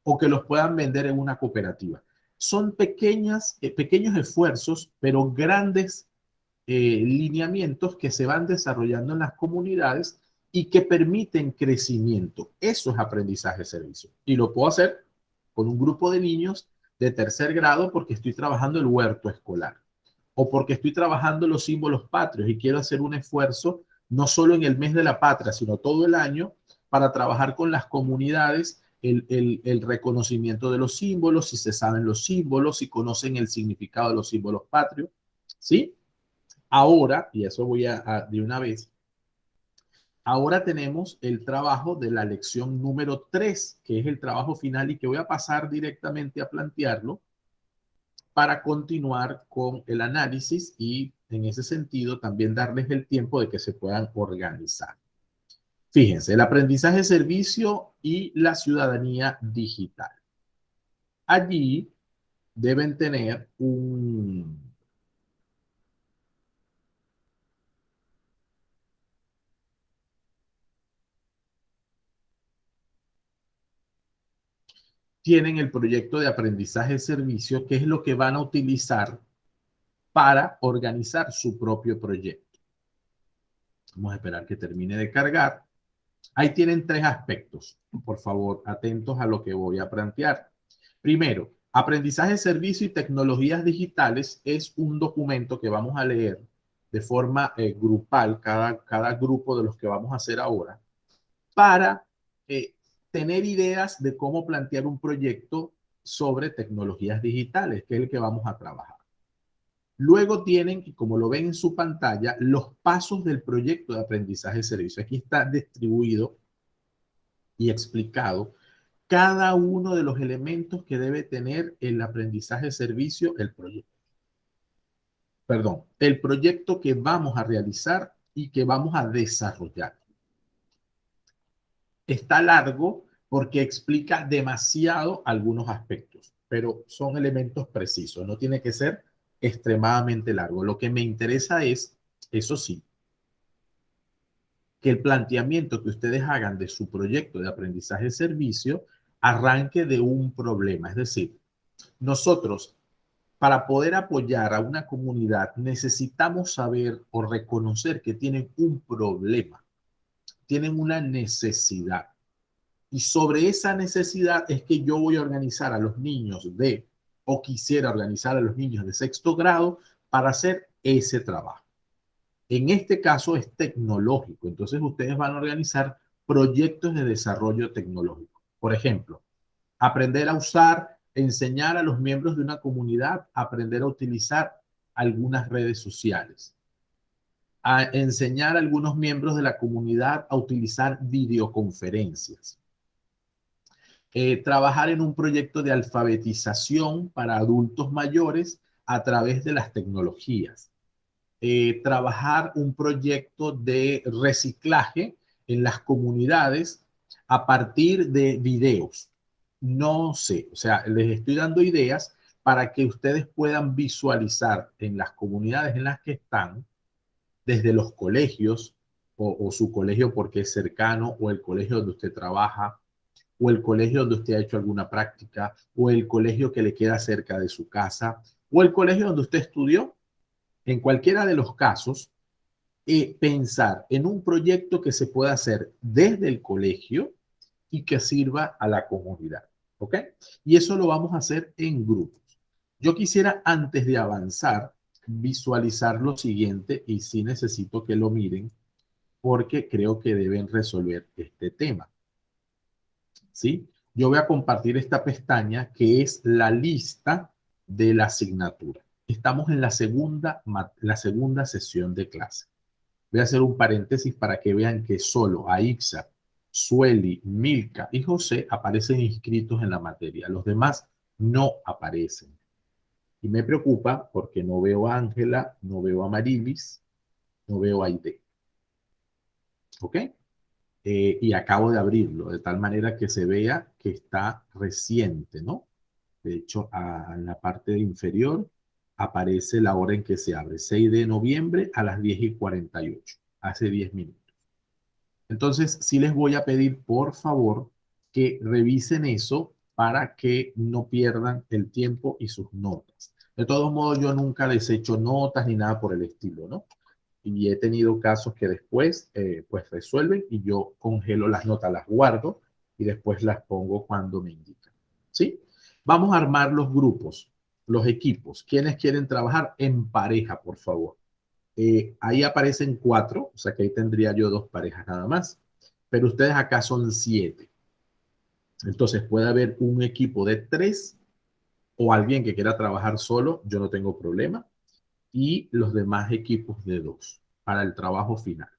Speaker 1: o que los puedan vender en una cooperativa. Son pequeños esfuerzos, pero grandes lineamientos que se van desarrollando en las comunidades y que permiten crecimiento. Eso es aprendizaje de servicio. Y lo puedo hacer con un grupo de niños de tercer grado porque estoy trabajando el huerto escolar o porque estoy trabajando los símbolos patrios y quiero hacer un esfuerzo no solo en el mes de la patria, sino todo el año para trabajar con las comunidades el reconocimiento de los símbolos, si se saben los símbolos, si conocen el significado de los símbolos patrios, ¿sí? Ahora, y eso voy de una vez, ahora tenemos el trabajo de la lección número 3, que es el trabajo final y que voy a pasar directamente a plantearlo para continuar con el análisis y en ese sentido también darles el tiempo de que se puedan organizar. Fíjense, el aprendizaje de servicio y la ciudadanía digital. Allí deben tener tienen el proyecto de aprendizaje de servicio, que es lo que van a utilizar para organizar su propio proyecto. Vamos a esperar que termine de cargar. Ahí tienen 3 aspectos. Por favor, atentos a lo que voy a plantear. Primero, aprendizaje de servicio y tecnologías digitales es un documento que vamos a leer de forma grupal, cada grupo de los que vamos a hacer ahora, para tener ideas de cómo plantear un proyecto sobre tecnologías digitales, que es el que vamos a trabajar. Luego tienen, como lo ven en su pantalla, los pasos del proyecto de aprendizaje de servicio. Aquí está distribuido y explicado cada uno de los elementos que debe tener el aprendizaje de servicio, el proyecto que vamos a realizar y que vamos a desarrollar. Está largo porque explica demasiado algunos aspectos, pero son elementos precisos, no tiene que ser extremadamente largo. Lo que me interesa es, eso sí, que el planteamiento que ustedes hagan de su proyecto de aprendizaje de servicio arranque de un problema. Es decir, nosotros, para poder apoyar a una comunidad, necesitamos saber o reconocer que tienen un problema, tienen una necesidad. Y sobre esa necesidad es que yo voy a organizar a los niños o quisiera organizar a los niños de sexto grado para hacer ese trabajo. En este caso es tecnológico, entonces ustedes van a organizar proyectos de desarrollo tecnológico. Por ejemplo, aprender a usar, enseñar a los miembros de una comunidad a aprender a utilizar algunas redes sociales, a enseñar a algunos miembros de la comunidad a utilizar videoconferencias, trabajar en un proyecto de alfabetización para adultos mayores a través de las tecnologías, trabajar un proyecto de reciclaje en las comunidades a partir de videos. No sé, o sea, les estoy dando ideas para que ustedes puedan visualizar en las comunidades en las que están, desde los colegios o su colegio porque es cercano, o el colegio donde usted trabaja, o el colegio donde usted ha hecho alguna práctica, o el colegio que le queda cerca de su casa, o el colegio donde usted estudió. En cualquiera de los casos, pensar en un proyecto que se pueda hacer desde el colegio y que sirva a la comunidad, ¿ok? Y eso lo vamos a hacer en grupos. Yo quisiera, antes de avanzar, visualizar lo siguiente, y sí necesito que lo miren porque creo que deben resolver este tema, ¿sí? Yo voy a compartir esta pestaña que es la lista de la asignatura. Estamos en la segunda sesión de clase. Voy a hacer un paréntesis para que vean que solo Aixa, Sueli, Milka y José aparecen inscritos en la materia. Los demás no aparecen. Y me preocupa porque no veo a Ángela, no veo a Marilis, no veo a Aide. ¿Ok? Y acabo de abrirlo, de tal manera que se vea que está reciente, ¿no? De hecho, en la parte inferior aparece la hora en que se abre, 6 de noviembre a las 10:48, hace 10 minutos. Entonces, sí les voy a pedir, por favor, que revisen eso para que no pierdan el tiempo y sus notas. De todos modos, yo nunca les he hecho notas ni nada por el estilo, ¿no? Y he tenido casos que después, pues resuelven y yo congelo las notas, las guardo y después las pongo cuando me indican, ¿sí? Vamos a armar los grupos, los equipos. ¿Quiénes quieren trabajar en pareja, por favor? Ahí aparecen 4, o sea que ahí tendría yo 2 parejas nada más, pero ustedes acá son 7. Entonces puede haber un equipo de 3 o alguien que quiera trabajar solo, yo no tengo problema, y los demás equipos de 2 para el trabajo final.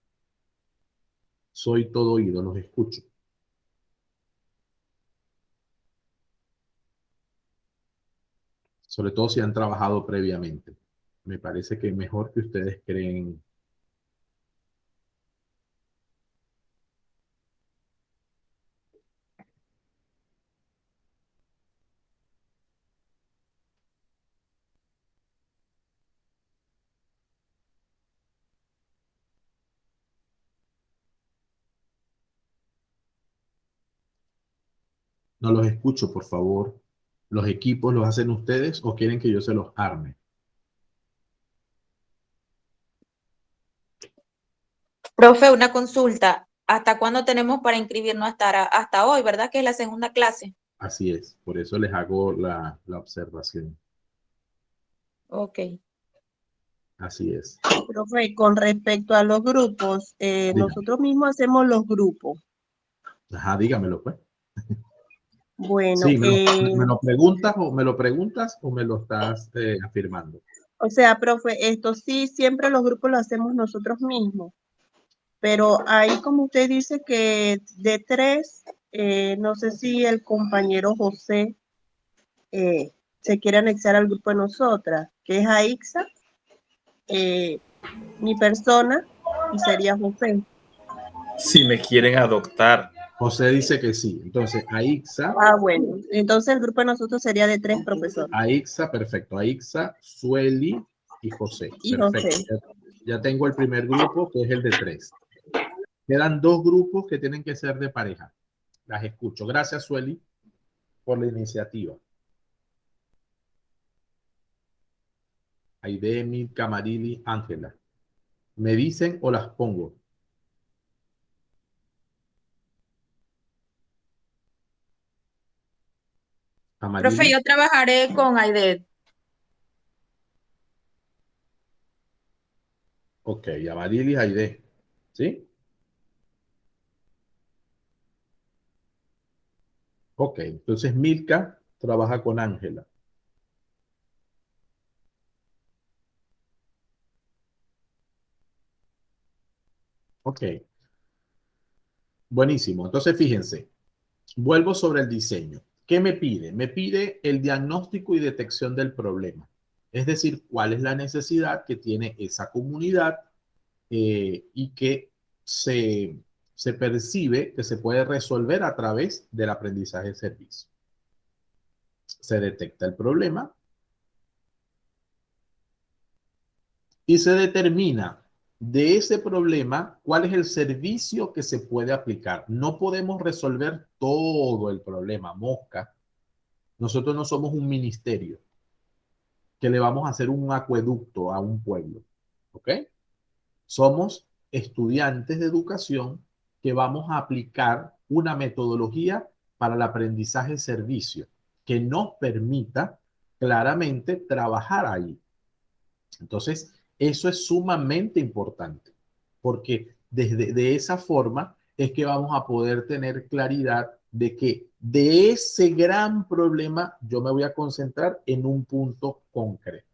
Speaker 1: Soy todo oído, los escucho. Sobre todo si han trabajado previamente. Me parece que es mejor que ustedes creen. No los escucho, por favor. ¿Los equipos los hacen ustedes o quieren que yo se los arme?
Speaker 10: Profe, una consulta. ¿Hasta cuándo tenemos para inscribirnos? Hasta hoy, ¿verdad? Que es la segunda clase.
Speaker 1: Así es, por eso les hago la observación.
Speaker 10: Ok.
Speaker 1: Así es.
Speaker 6: Profe, con respecto a los grupos, nosotros mismos hacemos los grupos.
Speaker 1: Ajá, dígamelo, pues.
Speaker 6: Bueno,
Speaker 1: Sí, ¿me lo preguntas o me lo estás afirmando?
Speaker 6: o sea, profe, esto sí, siempre los grupos los hacemos nosotros mismos. Pero ahí, como usted dice que de 3, no sé si el compañero José se quiere anexar al grupo de nosotras, que es Aixa, mi persona, y sería José.
Speaker 4: Si me quieren adoptar.
Speaker 1: José dice que sí. Entonces, Aixa.
Speaker 6: Ah, bueno. Entonces el grupo de nosotros sería de 3 profesores.
Speaker 1: Aixa, perfecto. Aixa, Sueli y José.
Speaker 6: Y
Speaker 1: Perfecto.
Speaker 6: José.
Speaker 1: Ya tengo el primer grupo, que es el de 3. Quedan 2 grupos que tienen que ser de pareja. Las escucho. Gracias, Sueli, por la iniciativa. Aide, Milka, Marili, Ángela. ¿Me dicen o las pongo?
Speaker 10: Profe, yo trabajaré con AIDED.
Speaker 1: Ok, Amarilis Aide. ¿Sí? Ok, entonces Milka trabaja con Ángela. Ok, buenísimo. Entonces fíjense, vuelvo sobre el diseño. ¿Qué me pide? Me pide el diagnóstico y detección del problema. Es decir, cuál es la necesidad que tiene esa comunidad y que se percibe que se puede resolver a través del aprendizaje de servicio. Se detecta el problema y se determina de ese problema cuál es el servicio que se puede aplicar. No podemos resolver todo el problema, mosca. Nosotros no somos un ministerio que le vamos a hacer un acueducto a un pueblo, ¿ok? Somos estudiantes de educación que vamos a aplicar una metodología para el aprendizaje servicio que nos permita claramente trabajar ahí. Entonces, eso es sumamente importante, porque de esa forma es que vamos a poder tener claridad de que de ese gran problema yo me voy a concentrar en un punto concreto.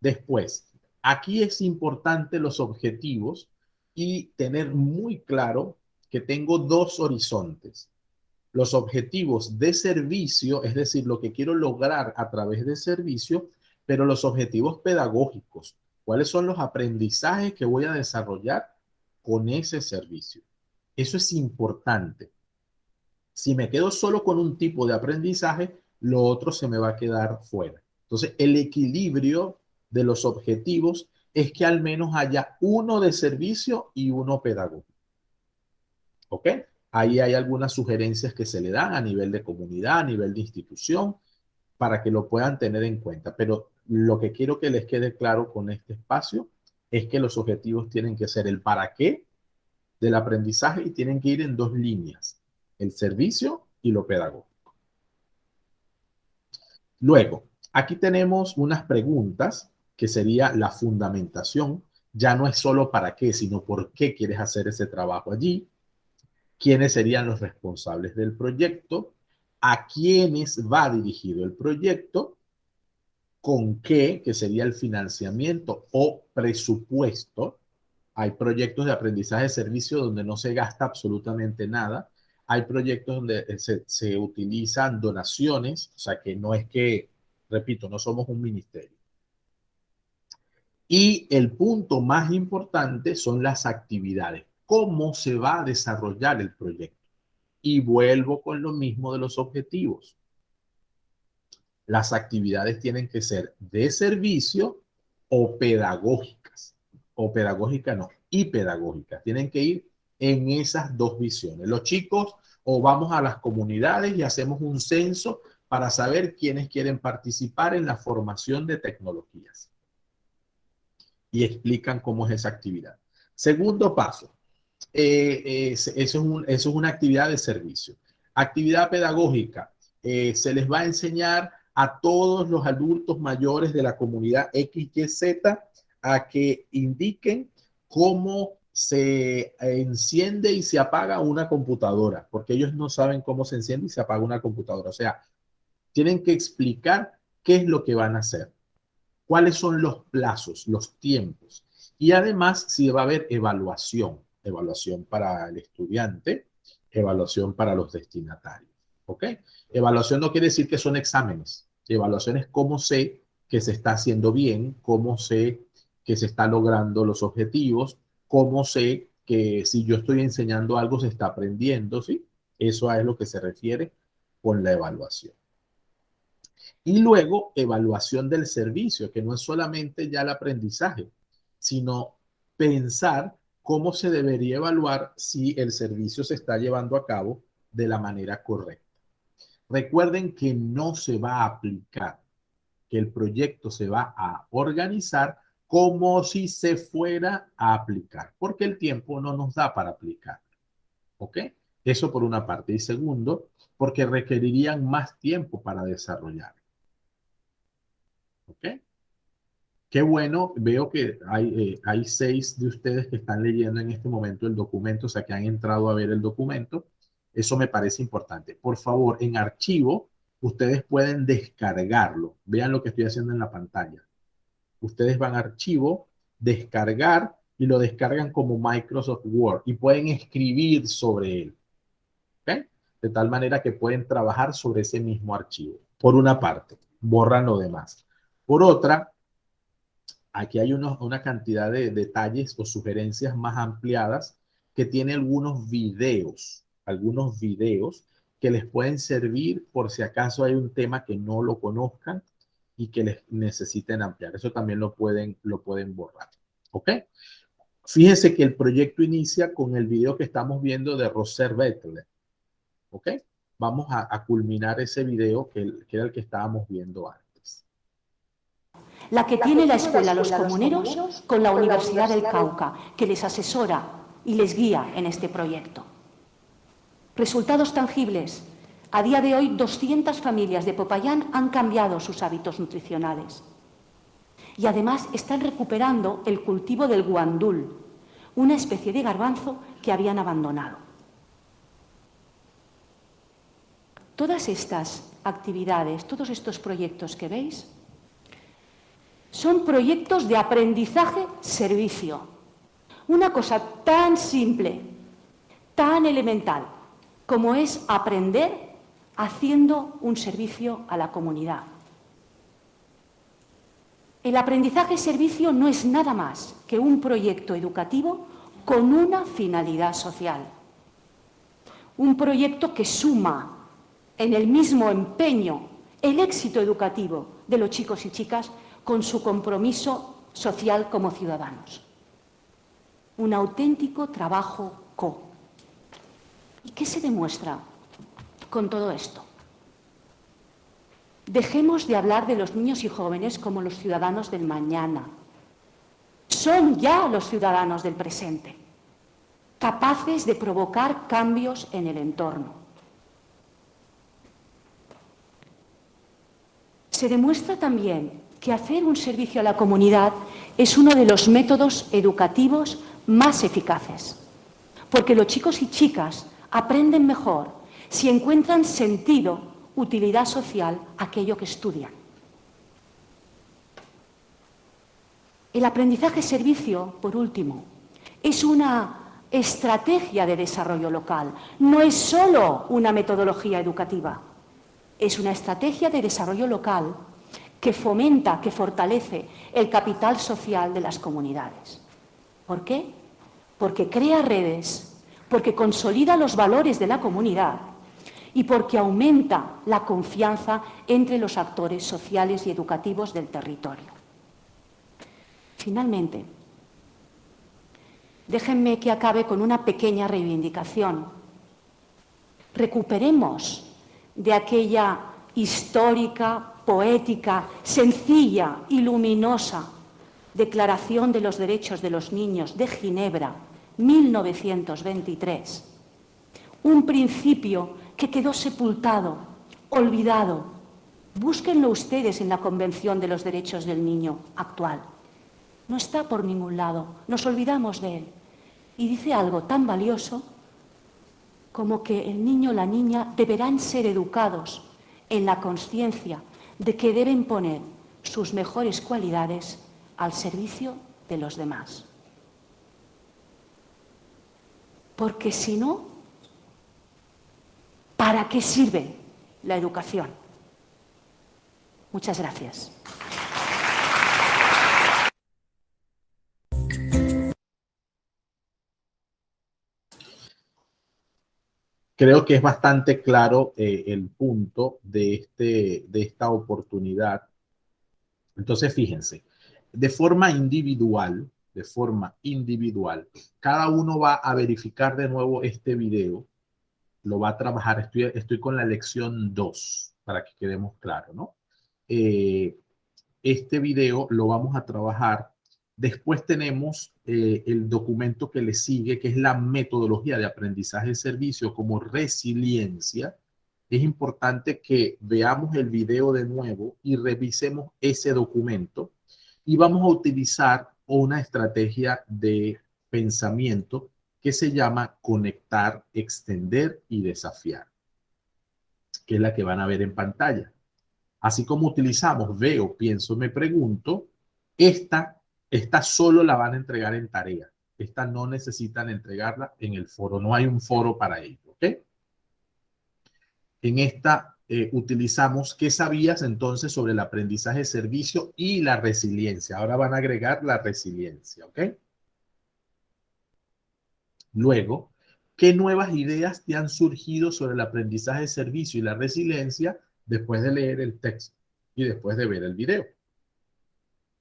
Speaker 1: Después, aquí es importante los objetivos y tener muy claro que tengo dos horizontes. Los objetivos de servicio, es decir, lo que quiero lograr a través de servicio, pero los objetivos pedagógicos. ¿Cuáles son los aprendizajes que voy a desarrollar con ese servicio? Eso es importante. Si me quedo solo con un tipo de aprendizaje, lo otro se me va a quedar fuera. Entonces, el equilibrio de los objetivos es que al menos haya uno de servicio y uno pedagógico. ¿Ok? Ahí hay algunas sugerencias que se le dan a nivel de comunidad, a nivel de institución, para que lo puedan tener en cuenta. Pero lo que quiero que les quede claro con este espacio es que los objetivos tienen que ser el para qué del aprendizaje y tienen que ir en dos líneas, el servicio y lo pedagógico. Luego, aquí tenemos unas preguntas que sería la fundamentación. Ya no es solo para qué, sino por qué quieres hacer ese trabajo allí. ¿Quiénes serían los responsables del proyecto? ¿A quiénes va dirigido el proyecto? ¿Con qué? Que sería el financiamiento o presupuesto. Hay proyectos de aprendizaje de servicio donde no se gasta absolutamente nada. Hay proyectos donde se utilizan donaciones, o sea que no es que, repito, no somos un ministerio. Y el punto más importante son las actividades. ¿Cómo se va a desarrollar el proyecto? Y vuelvo con lo mismo de los objetivos. Las actividades tienen que ser de servicio o pedagógicas. O pedagógicas no, y pedagógicas. Tienen que ir en esas dos visiones. Los chicos o vamos a las comunidades y hacemos un censo para saber quiénes quieren participar en la formación de tecnologías. Y explican cómo es esa actividad. Segundo paso. Eso es una actividad de servicio. Actividad pedagógica. Se les va a enseñar a todos los adultos mayores de la comunidad XYZ a que indiquen cómo se enciende y se apaga una computadora, porque ellos no saben cómo se enciende y se apaga una computadora. O sea, tienen que explicar qué es lo que van a hacer, cuáles son los plazos, los tiempos. Y además, si va a haber evaluación para el estudiante, evaluación para los destinatarios. ¿Ok? Evaluación no quiere decir que son exámenes. Evaluación es cómo sé que se está haciendo bien, cómo sé que se están logrando los objetivos, cómo sé que si yo estoy enseñando algo se está aprendiendo, ¿sí? Eso es lo que se refiere con la evaluación. Y luego, evaluación del servicio, que no es solamente ya el aprendizaje, sino pensar cómo se debería evaluar si el servicio se está llevando a cabo de la manera correcta. Recuerden que no se va a aplicar, que el proyecto se va a organizar como si se fuera a aplicar, porque el tiempo no nos da para aplicar. ¿Ok? Eso por una parte. Y segundo, porque requerirían más tiempo para desarrollar. ¿Ok? Qué bueno, veo que hay 6 de ustedes que están leyendo en este momento el documento, o sea, que han entrado a ver el documento. Eso me parece importante. Por favor, en archivo, ustedes pueden descargarlo. Vean lo que estoy haciendo en la pantalla. Ustedes van a archivo, descargar, y lo descargan como Microsoft Word y pueden escribir sobre él. ¿Ok? De tal manera que pueden trabajar sobre ese mismo archivo. Por una parte, borran lo demás. Por otra, aquí hay una cantidad de detalles o sugerencias más ampliadas que tiene algunos videos que les pueden servir por si acaso hay un tema que no lo conozcan y que les necesiten ampliar. Eso también lo pueden borrar. ¿Ok? Fíjense que el proyecto inicia con el video que estamos viendo de Roser Bettler. ¿Ok? Vamos a culminar ese video que era el que estábamos viendo antes.
Speaker 3: La que tiene la escuela Los Comuneros con la Universidad del Cauca, que les asesora y les guía en este proyecto. Resultados tangibles. A día de hoy, 200 familias de Popayán han cambiado sus hábitos nutricionales. Y además están recuperando el cultivo del guandul, una especie de garbanzo que habían abandonado. Todas estas actividades, todos estos proyectos que veis, son proyectos de aprendizaje-servicio. Una cosa tan simple, tan elemental, como es aprender haciendo un servicio a la comunidad. El aprendizaje-servicio no es nada más que un proyecto educativo con una finalidad social. Un proyecto que suma en el mismo empeño el éxito educativo de los chicos y chicas con su compromiso social como ciudadanos. Un auténtico trabajo co. ¿Y qué se demuestra con todo esto? Dejemos de hablar de los niños y jóvenes como los ciudadanos del mañana. Son ya los ciudadanos del presente, capaces de provocar cambios en el entorno. Se demuestra también que hacer un servicio a la comunidad es uno de los métodos educativos más eficaces, porque los chicos y chicas aprenden mejor si encuentran sentido, utilidad social, aquello que estudian. El aprendizaje-servicio, por último, es una estrategia de desarrollo local, no es solo una metodología educativa, es una estrategia de desarrollo local que fomenta, que fortalece el capital social de las comunidades. ¿Por qué? Porque crea redes, porque consolida los valores de la comunidad y porque aumenta la confianza entre los actores sociales y educativos del territorio. Finalmente, déjenme que acabe con una pequeña reivindicación. Recuperemos de aquella histórica, poética, sencilla y luminosa Declaración de los Derechos de los Niños de Ginebra, 1923. Un principio que quedó sepultado, olvidado. Búsquenlo ustedes en la Convención de los Derechos del Niño actual. No está por ningún lado, nos olvidamos de él. Y dice algo tan valioso como que el niño o la niña deberán ser educados en la conciencia de que deben poner sus mejores cualidades al servicio de los demás. Porque si no, ¿para qué sirve la educación? Muchas gracias.
Speaker 1: Creo que es bastante claro el punto de esta oportunidad. Entonces, fíjense, de forma individual, cada uno va a verificar de nuevo este video, lo va a trabajar, estoy con la lección 2, para que quedemos claros, ¿no? Este video lo vamos a trabajar Después tenemos el documento que le sigue, que es la metodología de aprendizaje de servicio como resiliencia. Es importante que veamos el video de nuevo y revisemos ese documento. Y vamos a utilizar una estrategia de pensamiento que se llama conectar, extender y desafiar, que es la que van a ver en pantalla. Así como utilizamos veo, pienso, me pregunto, esta solo la van a entregar en tarea. Esta no necesitan entregarla en el foro. No hay un foro para ello, ¿ok? En esta utilizamos ¿qué sabías entonces sobre el aprendizaje de servicio y la resiliencia? Ahora van a agregar la resiliencia, ¿ok? Luego, ¿qué nuevas ideas te han surgido sobre el aprendizaje de servicio y la resiliencia después de leer el texto y después de ver el video?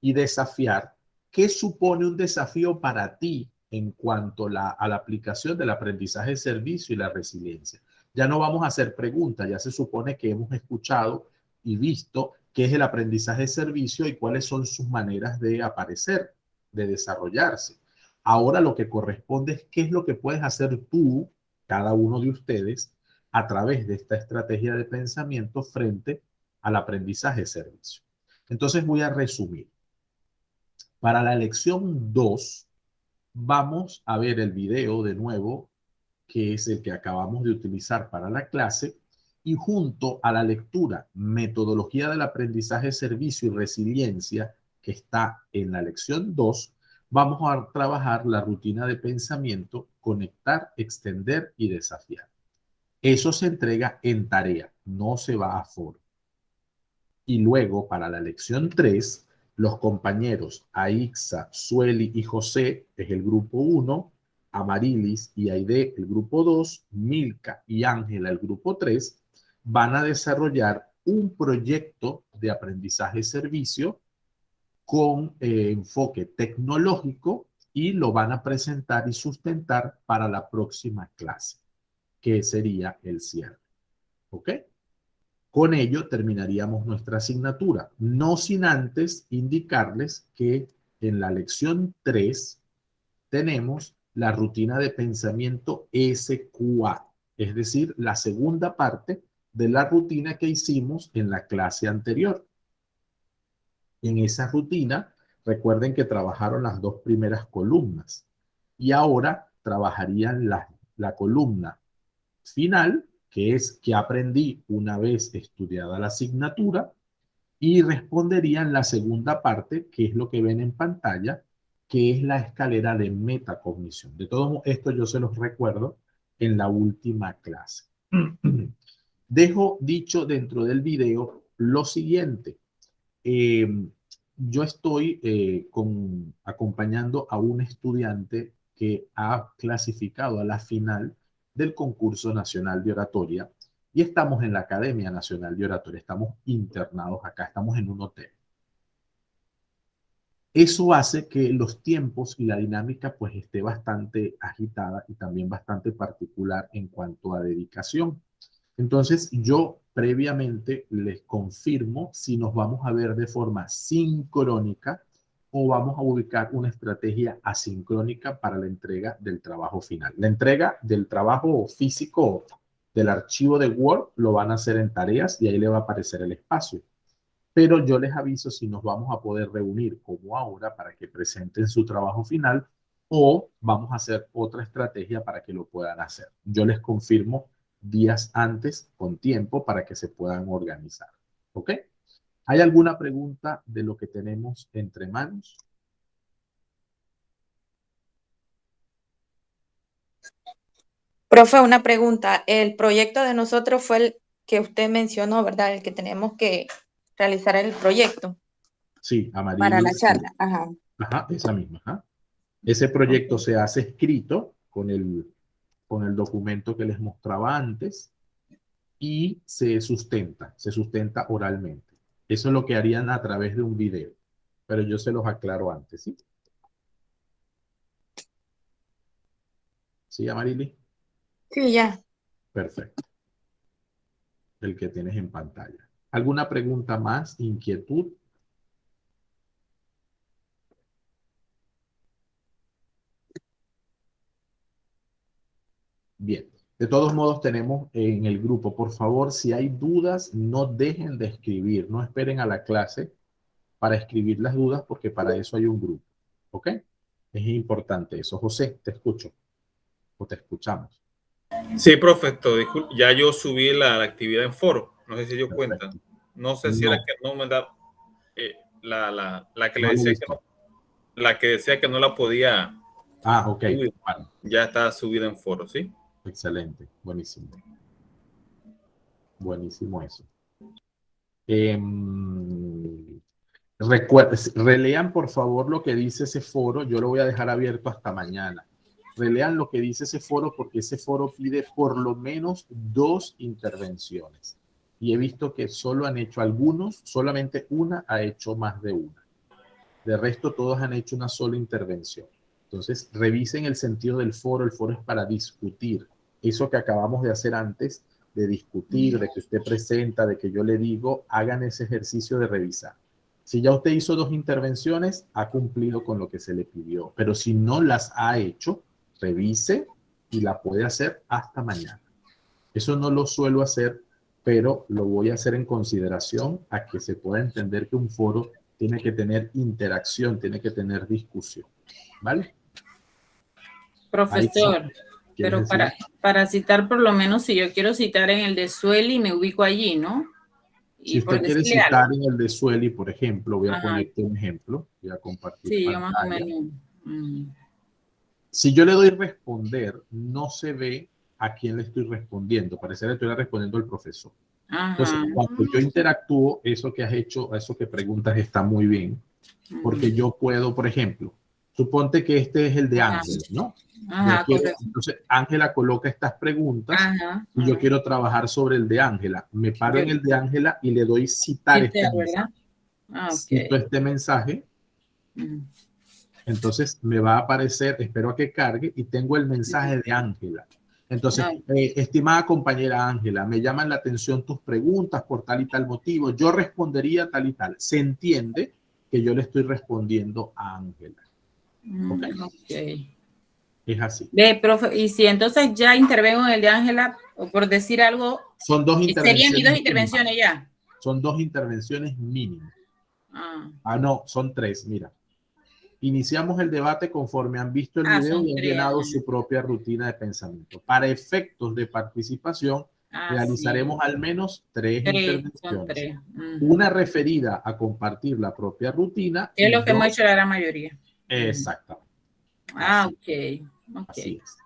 Speaker 1: Y desafiar, ¿qué supone un desafío para ti en cuanto a la aplicación del aprendizaje de servicio y la resiliencia? Ya no vamos a hacer preguntas, ya se supone que hemos escuchado y visto qué es el aprendizaje de servicio y cuáles son sus maneras de aparecer, de desarrollarse. Ahora lo que corresponde es qué es lo que puedes hacer tú, cada uno de ustedes, a través de esta estrategia de pensamiento frente al aprendizaje de servicio. Entonces voy a resumir. Para la lección 2, vamos a ver el video de nuevo, que es el que acabamos de utilizar para la clase, y junto a la lectura Metodología del aprendizaje, servicio y resiliencia, que está en la lección 2, vamos a trabajar la rutina de pensamiento, conectar, extender y desafiar. Eso se entrega en tarea, no se va a foro. Y luego, para la lección 3, los compañeros Aixa, Sueli y José, es el grupo 1, Amarilis y Aide, el grupo 2, Milka y Ángela, el grupo 3, van a desarrollar un proyecto de aprendizaje servicio con enfoque tecnológico y lo van a presentar y sustentar para la próxima clase, que sería el cierre. ¿Ok? Con ello terminaríamos nuestra asignatura, no sin antes indicarles que en la lección 3 tenemos la rutina de pensamiento SQA, es decir, la segunda parte de la rutina que hicimos en la clase anterior. En esa rutina, recuerden que trabajaron las 2 primeras columnas y ahora trabajarían la columna final, que es que aprendí una vez estudiada la asignatura, y responderían la segunda parte, que es lo que ven en pantalla, que es la escalera de metacognición. De todo esto yo se los recuerdo en la última clase. Dejo dicho dentro del video lo siguiente. Yo estoy acompañando a un estudiante que ha clasificado a la final del concurso nacional de oratoria y estamos en la Academia Nacional de Oratoria, estamos internados acá, estamos en un hotel. Eso hace que los tiempos y la dinámica pues esté bastante agitada y también bastante particular en cuanto a dedicación. Entonces yo previamente les confirmo si nos vamos a ver de forma sincrónica o vamos a ubicar una estrategia asincrónica para la entrega del trabajo final. La entrega del trabajo físico del archivo de Word lo van a hacer en tareas y ahí le va a aparecer el espacio. Pero yo les aviso si nos vamos a poder reunir como ahora para que presenten su trabajo final o vamos a hacer otra estrategia para que lo puedan hacer. Yo les confirmo días antes con tiempo para que se puedan organizar. ¿Ok? ¿Hay alguna pregunta de lo que tenemos entre manos?
Speaker 10: Profe, una pregunta. El proyecto de nosotros fue el que usted mencionó, ¿verdad? El que tenemos que realizar el proyecto.
Speaker 1: Sí, amarillo.
Speaker 10: Para la charla. Ajá.
Speaker 1: Ajá, esa misma. Ajá. Ese proyecto se hace escrito con el documento que les mostraba antes y se sustenta oralmente. Eso es lo que harían a través de un video, pero yo se los aclaro antes, ¿sí? ¿Sí, Amarili?
Speaker 10: Sí, ya.
Speaker 1: Perfecto. El que tienes en pantalla. ¿Alguna pregunta más? ¿Inquietud? Bien. De todos modos, tenemos en el grupo, por favor, si hay dudas, no dejen de escribir. No esperen a la clase para escribir las dudas, porque para eso hay un grupo. ¿Ok? Es importante eso. José, te escucho. O te escuchamos.
Speaker 4: Sí, profesor, disculpe, ya yo subí la actividad en foro. No sé si dio cuenta. No sé si
Speaker 1: No.
Speaker 4: era que no me da la que le
Speaker 1: No lo he
Speaker 4: decía
Speaker 1: visto.
Speaker 4: la que decía que no la podía.
Speaker 1: Ah, ok.
Speaker 4: subir.
Speaker 1: Vale.
Speaker 4: Ya está subida en foro, ¿sí?
Speaker 1: Excelente. Buenísimo. Buenísimo eso. Relean por favor lo que dice ese foro. Yo lo voy a dejar abierto hasta mañana. Relean lo que dice ese foro, porque ese foro pide por lo menos 2 intervenciones. Y he visto que solo han hecho algunos, solamente una ha hecho más de una. De resto, todos han hecho una sola intervención. Entonces, revisen el sentido del foro. El foro es para discutir. Eso que acabamos de hacer antes, de discutir, de que usted presenta, de que yo le digo, hagan ese ejercicio de revisar. Si ya usted hizo 2 intervenciones, ha cumplido con lo que se le pidió. Pero si no las ha hecho, revise y la puede hacer hasta mañana. Eso no lo suelo hacer, pero lo voy a hacer en consideración a que se pueda entender que un foro tiene que tener interacción, tiene que tener discusión. ¿Vale?
Speaker 5: Profesor, pero para citar, por lo menos, si yo quiero citar en el de Sueli, me ubico allí, ¿no?
Speaker 1: Si usted quiere citar en el de Sueli, por ejemplo, voy a ponerte un ejemplo. Voy a compartir
Speaker 5: sí,
Speaker 1: pantalla.
Speaker 5: yo más o menos.
Speaker 1: Si yo le doy responder, no se ve a quién le estoy respondiendo. Parece que le estoy respondiendo al profesor. Entonces, cuando yo interactúo, eso que has hecho, eso que preguntas está muy bien. Porque yo puedo, por ejemplo, suponte que este es el de Ángela, ¿no? Entonces, Ángela coloca estas preguntas y yo quiero trabajar sobre el de Ángela. Me paro en el de Ángela y le doy citar este mensaje. Cito este mensaje. Entonces me va a aparecer, espero a que cargue, y tengo el mensaje de Ángela. Entonces, estimada compañera Ángela, me llaman la atención tus preguntas por tal y tal motivo. Yo respondería tal y tal. Se entiende que yo le estoy respondiendo a Ángela. ¿Okay? Es así.
Speaker 5: Profe, y si entonces ya intervengo en el de Ángela, o por decir algo,
Speaker 1: son 2 intervenciones.
Speaker 5: Serían mis 2 intervenciones ya.
Speaker 1: Son 2 intervenciones mínimas. No, son 3, mira. Iniciamos el debate conforme han visto el video y han llenado su propia rutina de pensamiento. Para efectos de participación, realizaremos al menos 3 intervenciones. Una referida a compartir la propia rutina.
Speaker 5: Es lo que hemos hecho la gran mayoría.
Speaker 1: Exactamente.
Speaker 5: Así
Speaker 1: es.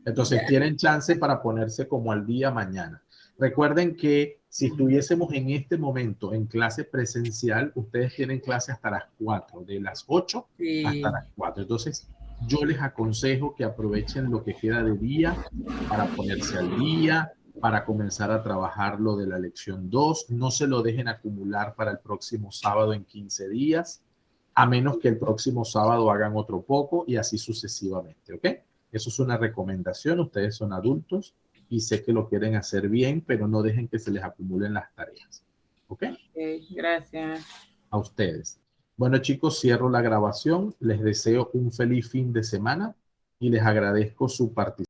Speaker 1: Entonces tienen chance para ponerse como al día mañana. Recuerden que si estuviésemos en este momento en clase presencial, ustedes tienen clase hasta las 4, de las 8 hasta las 4. Entonces, yo les aconsejo que aprovechen lo que queda de día para ponerse al día, para comenzar a trabajar lo de la lección 2. No se lo dejen acumular para el próximo sábado en 15 días, a menos que el próximo sábado hagan otro poco y así sucesivamente, ¿ok? Eso es una recomendación. Ustedes son adultos y sé que lo quieren hacer bien, pero no dejen que se les acumulen las tareas. ¿Ok?
Speaker 5: Gracias.
Speaker 1: A ustedes. Bueno, chicos, cierro la grabación. Les deseo un feliz fin de semana y les agradezco su participación.